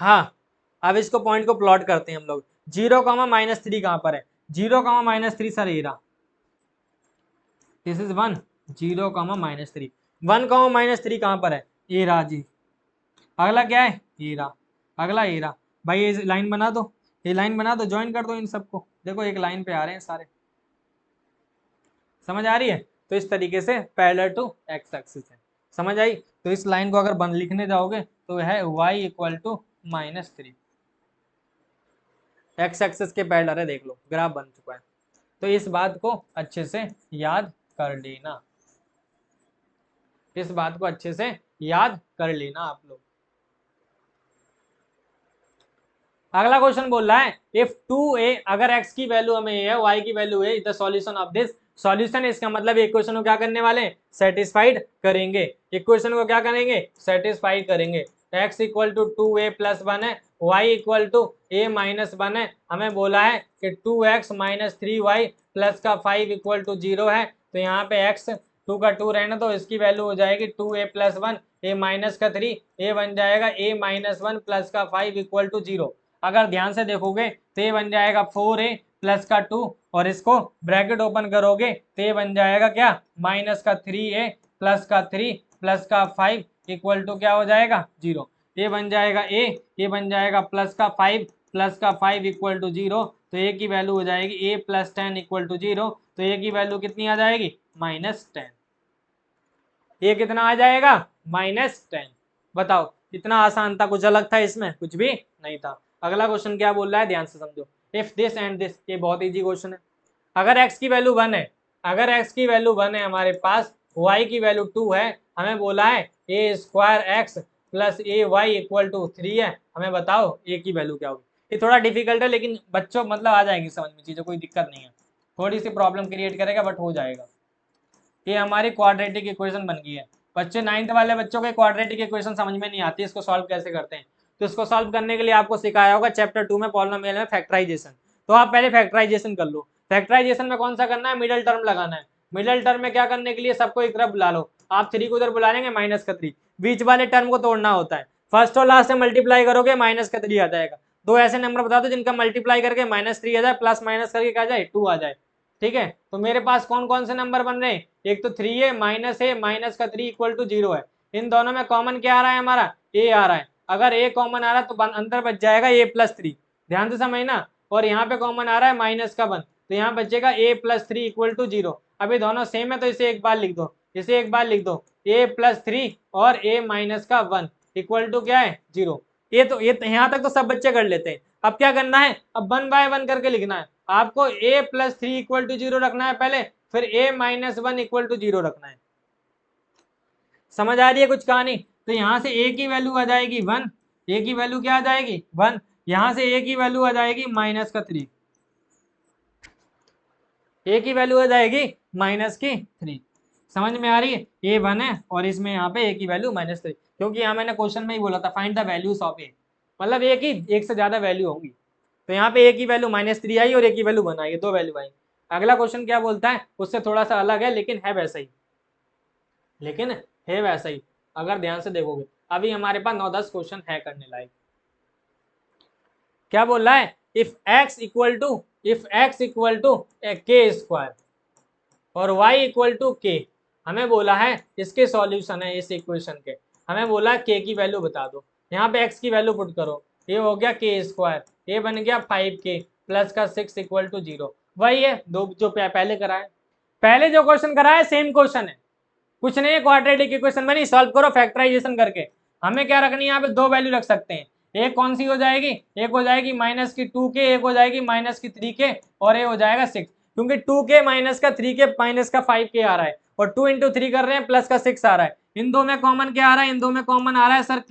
Speaker 1: हाँ अब इसको पॉइंट को प्लॉट करते हैं हम लोग। 0, -3 कहाँ पर है? 0, -3 सर ये रहा, दिस इज 1, 0, -3। 1, -3 कहाँ पर है? ये रहा जी। अगला क्या है? ये रहा। अगला ये रहा। भाई ये लाइन बना दो, ये लाइन बना दो, ज्वाइन कर दो इन सबको। देखो एक लाइन पे आ रहे हैं सारे। समझ आ रही है? तो इस तरीके से पैरेलल टू एक्स एक्सिस है। समझ आई? तो इस लाइन को अगर बन लिखने जाओगे तो है y equal to -3। X axis के पैरेलल है, देख लो ग्राफ बन चुका है। तो इस बात को अच्छे से याद कर लेना, इस बात को अच्छे से याद कर लेना आप लोग। अगला क्वेश्चन बोल रहा है इफ 2a, अगर x की वैल्यू हमें है y की वैल्यू है, the solution of this solution, इसका मतलब इक्वेशन को क्या करने वाले हैं, सेटिस्फाइड करेंगे, इक्वेशन को क्या करेंगे, सेटिस्फाइड करेंगे। x equal to 2a plus 1 है, y equal to a minus 1 है, हमें बोला है कि 2x माइनस 3y प्लस का 5 इक्वल टू 0 है, तो यहाँ पे x 2 का 2 रहने दो, इसकी वैल्यू हो जाएगी 2a प्लस 1, a माइनस का 3, a बन जाएगा a माइनस 1 प्लस का 5 इक्वल टू 0। अगर ध्यान से देखोगे तो ये बन जाएगा 4a प्लस का 2, और इसको ब्रैकेट ओपन करोगे तो ये बन जाएगा क्या, माइनस का 3a प्लस का 3 प्लस का 5 इक्वल टू क्या हो जाएगा, 0। ये बन जाएगा a, ये बन जाएगा प्लस का 5 प्लस का 5 इक्वल टू 0, तो a की वैल्यू हो जाएगी a प्लस 10 इक्वल टू 0, तो a की वैल्यू कितनी आ जाएगी, -10। ये कितना आ जाएगा, -10। बताओ कितना आसान था, कुछ अलग था इसमें, कुछ भी नहीं था। अगला क्वेश्चन क्या बोल रहा है, ध्यान से समझो। इफ दिस एंड दिस, ये बहुत इजी क्वेश्चन है। अगर x की वैल्यू 1 है, अगर x की वैल्यू 1 है हमारे पास, y की वैल्यू 2 है, हमें बोला है a square x plus a y equal to 3 है, हमें बताओ a की वैल्यू क्या होगी। ये थोड़ा डिफिकल्ट है, लेकिन बच्चों मतलब आ जाएगी समझ में चीज़ें, कोई दिक्कत नहीं है, थोड़ी सी प्रॉब्लम क्रिएट करेगा बट हो जाएगा। ये हमारी क्वाड्रेटिक इक्वेशन बन गई है। बच्चे 9th वाले बच्चों के क्वाड्रेटिक इक्वेशन समझ में नहीं आती, इसको सॉल्व कैसे करते हैं, तो इसको सॉल्व करने के लिए आपको सिखाया होगा चैप्टर 2 में पॉलिनोमियल में फैक्टराइजेशन। तो आप पहले फैक्टराइजेशन कर लो। फैक्टराइजेशन में कौन सा करना है, मिडल टर्म लगाना है। मिडल टर्म में क्या करने के लिए, सबको एक तरफ बुला लो, आप 3 को उधर बुला लेंगे, माइनस का 3, बीच वाले टर्म को तोड़ना होता है, फर्स्ट और लास्ट से मल्टीप्लाई करोगे माइनस का 3 आ जाएगा। दो ऐसे नंबर बता दो जिनका मल्टीप्लाई करके -3 आ जाए, प्लस माइनस करके क्या जाए, 2 आ जाए। ठीक है, तो मेरे पास कौन कौन से नंबर बन रहे हैं, एक तो 3 है, माइनस का 3 इक्वल टू 0 है, इन दोनों में कॉमन क्या आ रहा है हमारा, a आ रहा है। अगर a कॉमन आ रहा है तो अंदर बच जाएगा a प्लस 3, ध्यान से समझना। और यहाँ पे कॉमन आ रहा है माइनस का 1, तो यहाँ बचेगा a प्लस 3 इक्वल टू 0। अभी दोनों सेम है तो इसे एक बार लिख दो, इसे एक बार लिख दो, a प्लस 3 और a माइनस का 1 इक्वल टू क्या है, 0। ये यहाँ तक तो सब बच्चे कर लेते हैं। अब क्या करना है, अब 1 बाय 1 करके लिखना है। आपको a प्लस 3 इक्वल टू 0 रखना है पहले, फिर a माइनस 1 इक्वल टू 0 रखना है। समझ आ रही है कुछ कहानी। तो यहाँ से a की वैल्यू आ जाएगी 1, a की वैल्यू क्या आ जाएगी 1, यहाँ से a की वैल्यू आ जाएगी माइनस का 3, a की वैल्यू आ जाएगी माइनस की 3। समझ में आ रही है, a 1 है और इसमें यहाँ पे a की वैल्यू -3, क्योंकि यहाँ मैंने क्वेश्चन में ही बोला था find the values of a, मतलब a की एक से ज्यादा वैल्यू होंगी। तो यहाँ पे a की वैल्यू -3 आई और a की वैल्यू 1 आई, दो वैल्यू आई। अगला क्वेश्चन क्या बोलता है, उससे थोड़ा सा अलग है लेकिन है वैसा ही, लेकिन है वैसा ही। अगर ध्यान से देखोगे अभी हमारे पास 9-10 क्वेश्चन है करने लायक। क्या बोल रहा है, इफ x इक्वल टू के स्क्वायर और y इक्वल टू के, हमें बोला है इसके सॉल्यूशन है इस इक्वेशन के, हमें बोला k की वैल्यू बता दो। यहाँ पे x की वैल्यू पुट करो, ये हो गया के स्क्वायर, ये बन गया 5k प्लस का 6 इक्वल टू 0। वही है दो जो पहले कराए, पहले जो क्वेश्चन कराया सेम क्वेश्चन है, कुछ नहीं है, क्वाड्रेटिक इक्वेशन बनी, सॉल्व करो फैक्टराइजेशन करके। हमें क्या रखनी है, यहाँ पे दो वैल्यू रख सकते हैं, एक कौन सी हो जाएगी, एक हो जाएगी माइनस की 2k, एक हो जाएगी माइनस की 3k, और ये हो जाएगा 6, क्योंकि 2k माइनस का 3k माइनस का 5k आ रहा है, और 2 इंटू 3 कर रहे हैं प्लस का 6 आ रहा है। इन दो में कॉमन क्या आ रहा है, इन दो में कॉमन आ रहा है सर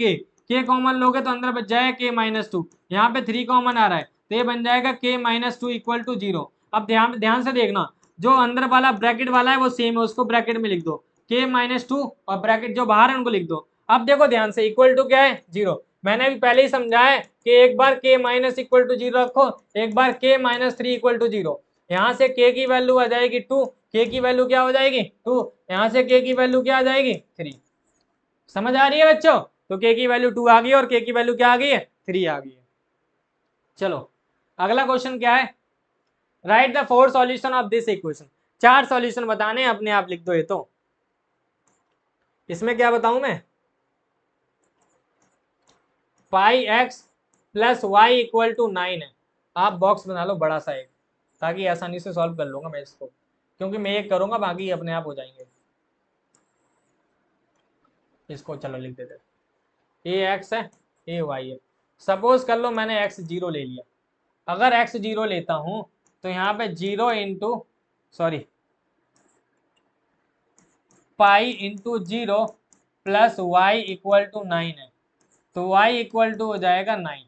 Speaker 1: k कॉमन लोगे तो अंदर बच जाएगा k माइनस 2, यहाँ पे 3 कॉमन आ रहा है तो ये बन जाएगा k माइनस 2 इक्वल टू 0। अब ध्यान से देखना, जो अंदर वाला ब्रैकेट वाला है वो सेम है, उसको ब्रैकेट में लिख दो, k माइनस 2, और ब्रैकेट जो बाहर है उनको लिख दो। अब देखो ध्यान से, इक्वल टू क्या है, 0। मैंने भी पहले ही समझाया है कि एक बार k माइनस इक्वल टू 0 रखो, एक बार k माइनस 3 इक्वल टू 0। यहाँ से k की वैल्यू आ जाएगी 2, k की वैल्यू क्या हो जाएगी 2, यहाँ से k की वैल्यू क्या आ जाएगी 3। समझ आ रही है बच्चों, तो k की वैल्यू 2 आ गई और k की वैल्यू क्या आ गई है 3 आ गई है। चलो अगला क्वेश्चन क्या है, write the 4 solution of this equation. 4 solution बताने, अपने आप लिख दो। ये तो इसमें क्या बताऊं मैं, pi X plus Y equal to 9 है। आप बॉक्स बना लो बड़ा सा एक, ताकि आसानी से सॉल्व कर लूंगा मैं इसको, क्योंकि मैं एक करूंगा बाकी अपने आप हो जाएंगे। इसको चलो लिख देते, ए एक्स है ए वाई है। सपोज कर लो मैंने एक्स 0 ले लिया, अगर एक्स 0 लेता हूं तो यहाँ पे 0 into pi into 0 plus Y equal to 9 है, तो y इक्वल टू हो जाएगा 9,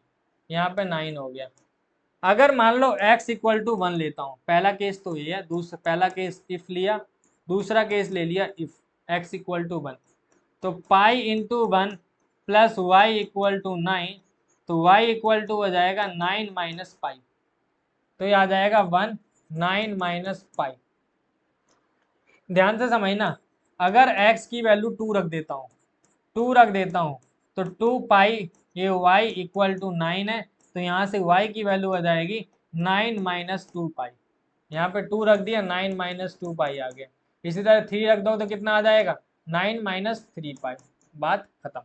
Speaker 1: यहाँ पे 9 हो गया। अगर मान लो x इक्वल टू 1 लेता हूँ, पहला केस तो ये है, दूसरा पहला केस इफ लिया, दूसरा केस ले लिया इफ x इक्वल टू 1, तो pi into 1 plus Y equal to 9, तो y इक्वल टू हो जाएगा 9 माइनस पाई, तो ये आ जाएगा 1 9 माइनस पाई। ध्यान से समझना, अगर x की वैल्यू 2 रख देता हूँ, 2 रख देता हूँ, तो 2 पाई ये y इक्वल टू 9 है, तो यहाँ से y की वैल्यू आ जाएगी 9 माइनस 2 पाई। यहाँ पे 2 रख दिया, 9 माइनस 2 पाई आ गया। इसी तरह 3 रख दो तो कितना आ जाएगा 9 माइनस 3 पाई। बात खत्म।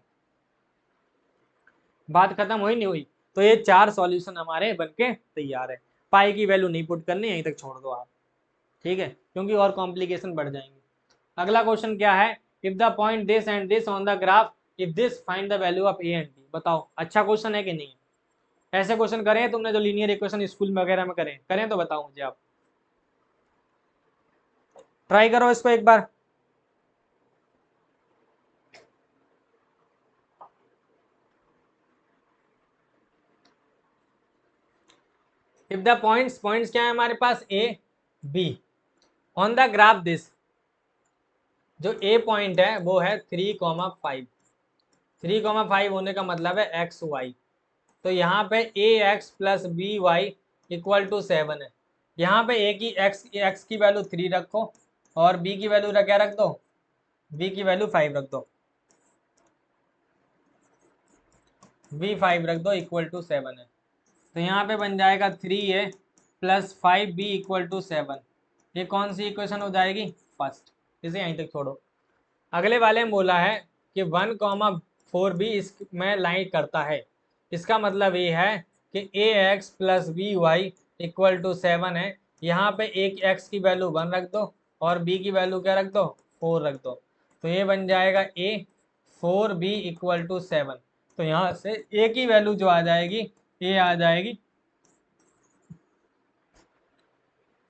Speaker 1: बात खत्म हुई नहीं हुई? तो ये 4 सॉल्यूशन हमारे बनके तैयार है। पाई की वैल्यू नहीं पुट करनी, यहीं तक छोड़ दो आप, ठीक है, क्योंकि और कॉम्प्लिकेशन बढ़ जाएंगे। अगला क्वेश्चन क्या है, if the point this and this on the graph, if this find the value of a and b. बताओ अच्छा क्वेश्चन है कि नहीं है? ऐसे क्वेश्चन करें तुमने जो लीनियर इक्वेशन स्कूल में वगैरह में करें तो बताओ मुझे आप, ट्राई करो इसको एक बार। इफ द पॉइंट्स क्या है हमारे पास, A B on the graph this, जो ए पॉइंट है वो है 3,5। 3,5 होने का मतलब है एक्स वाई, तो यहाँ पे A X plus B Y equal to 7 है। यहाँ पे ए की एक्स की वैल्यू 3 रखो और बी की वैल्यू क्या रख दो, बी की वैल्यू 5 रख दो, बी 5 रख दो इक्वल टू 7 है। तो यहाँ पे बन जाएगा 3a plus 5b equal to 7। ये कौन सी इक्वेशन हो जाएगी, फर्स्ट। इसे यहीं तक छोड़ो। अगले वाले में बोला है कि 1,4b इसमें लाइन करता है। इसका मतलब ये है कि A X plus B Y equal to 7 है। यहाँ पे एक एक्स की वैल्यू 1 रख दो और बी की वैल्यू क्या रख दो, 4 रख दो, तो ये बन जाएगा ए 4b इक्वल टू 7। तो यहाँ से ए की वैल्यू जो आ जाएगी, ये आ जाएगी,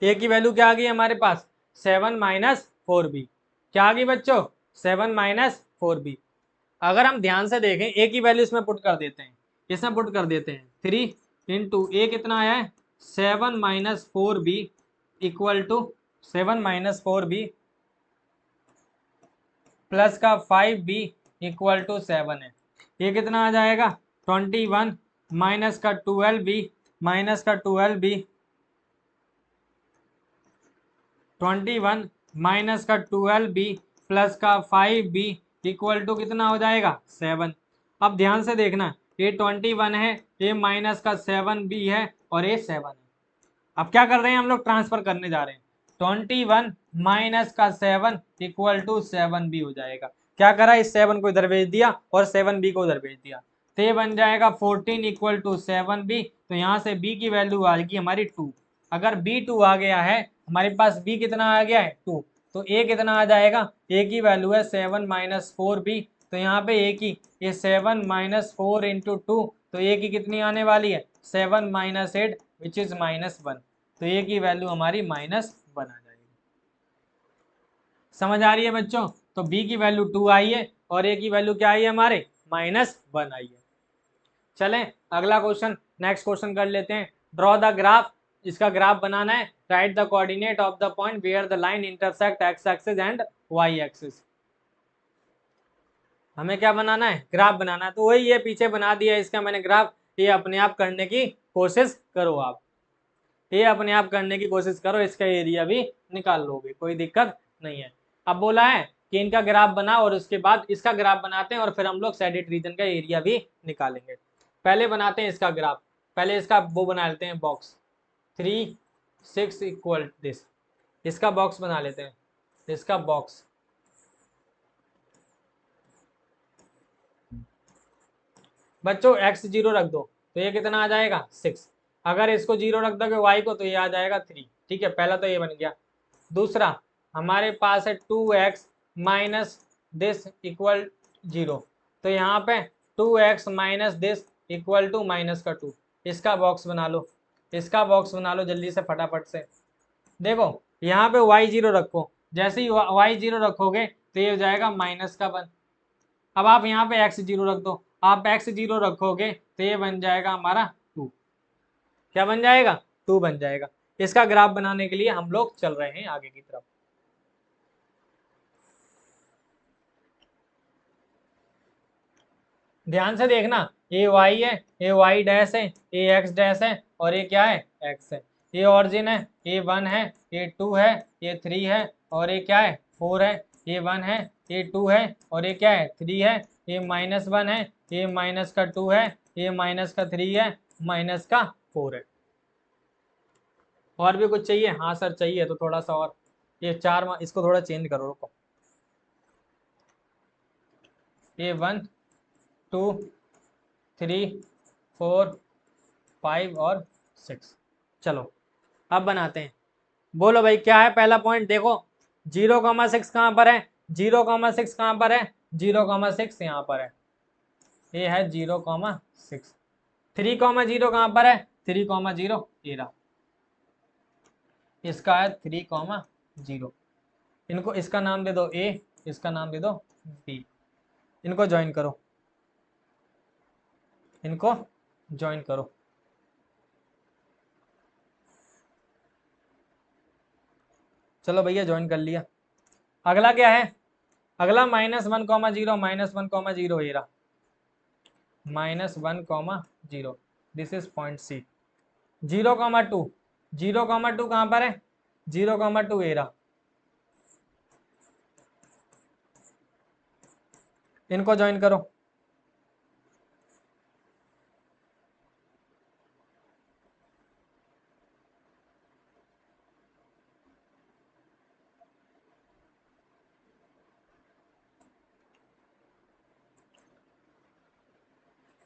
Speaker 1: ए की वैल्यू क्या आ गई हमारे पास, 7 माइनस 4b। क्या आ गई बच्चों, 7 माइनस 4b। अगर हम ध्यान से देखें, ए की वैल्यू इसमें पुट कर देते हैं, इसमें पुट कर देते हैं 3 इंटू ए कितना आया है 7 minus 4b equal to 7 minus 4b plus का 5b इक्वल टू 7 है। ये कितना आ जाएगा 21 माइनस का 12b माइनस का 12b 21 माइनस का 12b प्लस का 5b इक्वल टू कितना हो जाएगा 7। अब ध्यान से देखना, ये 21 है, ये माइनस का 7b है और ये 7 है। अब क्या कर रहे हैं हम लोग, ट्रांसफर करने जा रहे हैं। 21 माइनस का 7 इक्वल टू 7b हो जाएगा। क्या करा, इस 7 को इधर भेज दिया और 7b को उधर भेज दिया, तो ये बन जाएगा 14 इक्वल टू 7b। तो यहाँ से b की वैल्यू आएगी हमारी 2। अगर b 2 आ गया है, हमारे पास b कितना आ गया है 2, तो a कितना आ जाएगा, a की वैल्यू है 7 माइनस 4b। तो यहाँ पे a की ये 7 माइनस 4 इंटू 2, तो a की कितनी आने वाली है 7 माइनस 8 विच इज -1। तो ए की वैल्यू हमारी -1 आ जाएगी। समझ आ रही है बच्चों? तो बी की वैल्यू 2 आई है और ए की वैल्यू क्या आई है हमारे -1 आई है। चलें अगला क्वेश्चन, नेक्स्ट क्वेश्चन कर लेते हैं। ड्रॉ द ग्राफ, इसका ग्राफ बनाना है। Write the coordinate of the point where the line intersect x axis and y axis. हमें क्या बनाना है, ग्राफ बनाना है। तो वही ये पीछे बना दिया इसका मैंने ग्राफ, ये अपने आप करने की कोशिश करो आप, ये अपने आप करने की कोशिश करो, इसका एरिया भी निकाल लोगे, कोई दिक्कत नहीं है। अब बोला है कि इनका ग्राफ बना और उसके बाद इसका ग्राफ बनाते हैं और फिर हम लोग सेडेड रीजन का एरिया भी निकालेंगे। पहले बनाते हैं इसका ग्राफ, पहले इसका वो बना लेते हैं बॉक्स, 3 6 इक्वल दिस, इसका बॉक्स बना लेते हैं, इसका बॉक्स। बच्चों x0 रख दो तो ये कितना आ जाएगा 6। अगर इसको 0 रख दोगे y को तो ये आ जाएगा 3। ठीक है, पहला तो ये बन गया। दूसरा हमारे पास है 2x माइनस दिस इक्वल 0, तो यहाँ पे 2x minus this equal to minus का 2। इसका बॉक्स बना लो, इसका बॉक्स बना लो जल्दी से फटाफट से। देखो यहाँ पे y0 रखो, जैसे ही y0 रखोगे तो ये हो जाएगा -1। अब आप यहाँ पे x0 रख दो, आप x0 रखोगे तो ये बन जाएगा हमारा 2। क्या बन जाएगा, 2 बन जाएगा। इसका ग्राफ बनाने के लिए हम लोग चल रहे हैं आगे की तरफ। ध्यान से देखना, ये y है, ये y डैश है, ये x डैश है, और ये क्या है, x है। ये ऑरिजिन है, ये 1 है, ये 2 है, ये 3 है, और ये क्या है, 4 है। ये 1 है, ये 2 है, और ये क्या है, 3 है। ये -1 है, ये माइनस का 2 है, ये माइनस का 3 है, माइनस का 4 है। और भी कुछ चाहिए? हाँ सर चाहिए, तो थोड़ा सा और, ये 4 इसको थोड़ा चेंज करो, रुको। ये 1 2 3 4 5 और 6। चलो अब बनाते हैं। बोलो भाई क्या है पहला पॉइंट, देखो 0,6 कहाँ पर है, 0,6 कहाँ पर है, 0,6 यहाँ पर है, ये है 0,6। 3,0 कहाँ पर है, 3,0 ये रहा, इसका है 3,0। इनको इसका नाम दे दो ए, इसका नाम दे दो बी। इनको ज्वाइन करो, इनको ज्वाइन करो। चलो भैया ज्वाइन कर लिया। अगला क्या है, अगला -1,0 -1,0 ये रहा, -1,0। दिस इज पॉइंट सी। 0,2, 0,2 कहाँ पर है, 0,2 ये रहा, इनको ज्वाइन करो।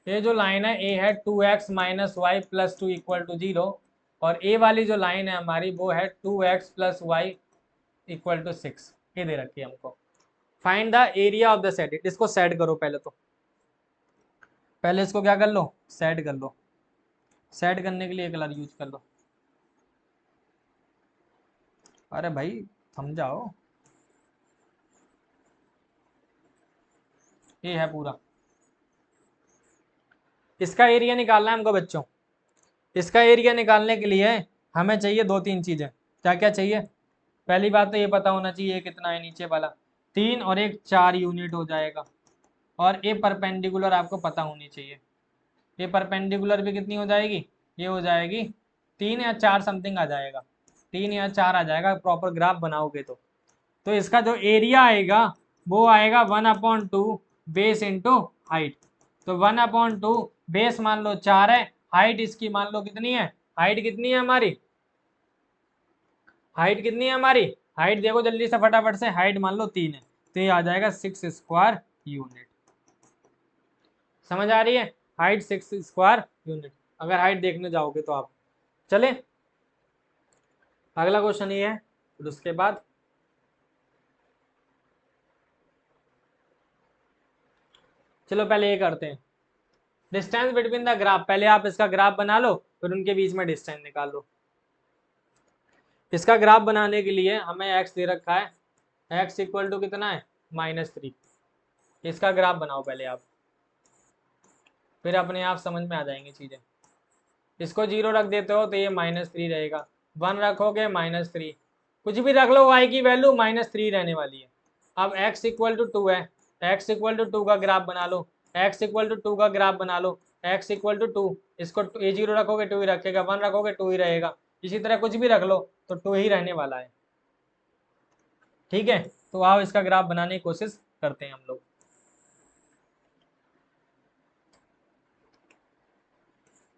Speaker 1: ये जो लाइन है ए है 2x - y + 2 = 0, और ए वाली जो लाइन है हमारी वो है 2x + y = 6। ये दे रखी है हमको। Find the area of the set. इसको सेट करो पहले, तो पहले इसको क्या कर लो, सेट कर लो। सेट करने के लिए कलर यूज कर लो। अरे भाई समझाओ, ये है पूरा। इसका एरिया निकालना है हमको बच्चों। इसका एरिया निकालने के लिए हमें चाहिए 2-3 चीजें। क्या क्या चाहिए, पहली बात तो ये पता होना चाहिए कितना है नीचे वाला, 3 और 1 4 यूनिट हो जाएगा। और ये परपेंडिकुलर आपको पता होनी चाहिए। ये परपेंडिकुलर भी कितनी हो जाएगी, ये हो जाएगी 3 या 4 समथिंग आ जाएगा, 3 या 4 आ जाएगा प्रॉपर ग्राफ बनाओगे तो इसका जो एरिया आएगा वो आएगा 1/2 बेस इंटू हाइट। तो 1/2 बेस मान लो 4 है, हाइट इसकी मान लो कितनी है, हाइट कितनी है हमारी, हाइट कितनी है हमारी, हाइट देखो जल्दी से फटाफट से, हाइट मान लो 3 है, तो ये आ जाएगा 6 स्क्वायर यूनिट। समझ आ रही है, हाइट 6 स्क्वायर यूनिट, अगर हाइट देखने जाओगे तो आप। चले अगला क्वेश्चन ये है, फिर उसके बाद चलो पहले ये करते हैं, डिस्टेंस बिटवीन द ग्राफ। पहले आप इसका ग्राफ बना लो, फिर उनके बीच में डिस्टेंस निकाल लो। इसका ग्राफ बनाने के लिए हमें x दे रखा है, x = कितना है, -3। इसका ग्राफ बनाओ पहले आप, फिर अपने आप समझ में आ जाएंगी चीजें। इसको 0 रख देते हो तो ये -3 रहेगा, 1 रखोगे -3, कुछ भी रख लो, y की वैल्यू -3 रहने वाली है। अब x = 2 है, x = 2 का ग्राफ बना लो, x = 2 का ग्राफ बना लो, x = 2, इसको ये 0 रखोगे 2 ही रखेगा, 1 रखोगे 2 ही रहेगा, इसी तरह कुछ भी रख लो तो 2 ही रहने वाला है। ठीक है, तो आओ इसका ग्राफ बनाने की कोशिश करते हैं हम लोग।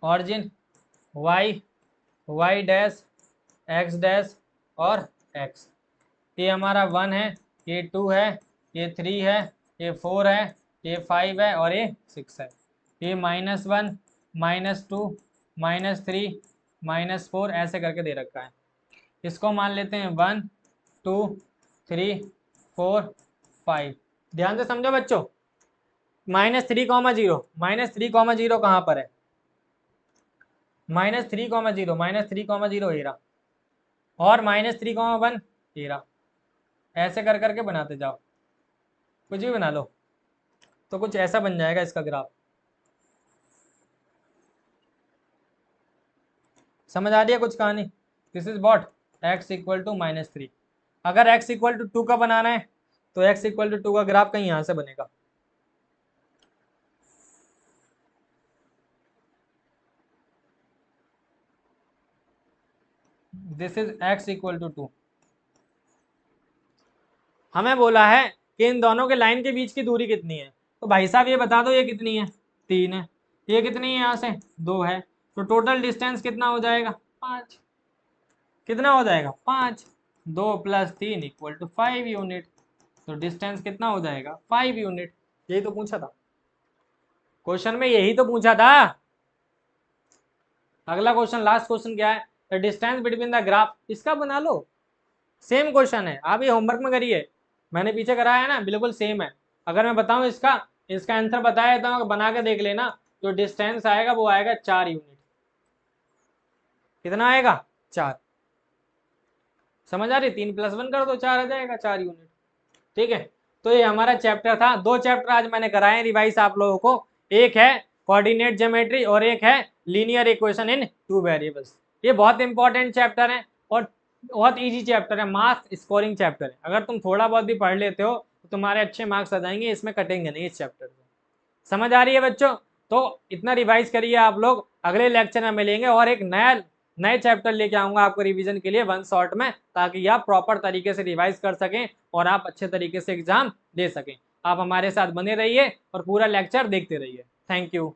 Speaker 1: Origin y dash x dash और x, ये हमारा 1 है, ये 2 है, ये 3 है, ये 4 है, ये 5 है, और ये 6 है। ये -1 -2 -3 -4 ऐसे करके दे रखा है। इसको मान लेते हैं 1 2 3 4 5। ध्यान से समझो बच्चों, -3,0 -3,0 कहाँ पर है, -3,0 -3,0 ये रहा, और -3,1 ये रहा। ऐसे कर करके बनाते जाओ, कुछ भी बना लो तो कुछ ऐसा बन जाएगा इसका ग्राफ। समझ आ रही है कुछ कहानी? This is what x equal to -3। अगर x इक्वल टू 2 का बनाना है तो x इक्वल टू 2 का ग्राफ कहीं यहां से बनेगा। This is x equal to 2। हमें बोला है कि इन दोनों के लाइन के बीच की दूरी कितनी है, तो भाई साहब ये बता दो ये कितनी है, 3 है। ये कितनी है, यहाँ से 2 है, तो टोटल डिस्टेंस कितना हो जाएगा, 5। कितना हो जाएगा, 5। 2 + 3 इक्वल टू 5 यूनिट। तो डिस्टेंस कितना हो जाएगा, 5 यूनिट। यही तो पूछा था क्वेश्चन में, यही तो पूछा था। अगला क्वेश्चन, लास्ट क्वेश्चन क्या है, the distance between the graph. इसका बना लो, सेम क्वेश्चन है, आप ये होमवर्क में करिए, मैंने पीछे कराया है ना, बिल्कुल सेम है। अगर मैं बताऊं इसका इसका आंसर बताया तो बना के देख लेना। जो डिस्टेंस आएगा वो आएगा 4 यूनिट। कितना आएगा, 4। समझ आ रही, 3 + 1 कर दो, 4 आ जाएगा, 4 यूनिट। ठीक है, तो ये हमारा चैप्टर था। 2 चैप्टर आज मैंने कराए रिवाइज आप लोगों को। एक है कोऑर्डिनेट ज्योमेट्री और एक है लीनियर इक्वेशन इन 2 वेरिएबल्स। ये बहुत इंपॉर्टेंट चैप्टर है और बहुत इजी चैप्टर है, मार्क्स स्कोरिंग चैप्टर है। अगर तुम थोड़ा बहुत भी पढ़ लेते हो तो तुम्हारे अच्छे मार्क्स आ जाएंगे, इसमें कटेंगे नहीं इस चैप्टर में। समझ आ रही है बच्चों? तो इतना रिवाइज करिए आप लोग। अगले लेक्चर में मिलेंगे और एक नए चैप्टर लेके आऊंगा आपको रिवीजन के लिए वन शॉट में, ताकि आप प्रॉपर तरीके से रिवाइज कर सकें और आप अच्छे तरीके से एग्जाम दे सकें। आप हमारे साथ बने रहिए और पूरा लेक्चर देखते रहिए। Thank you.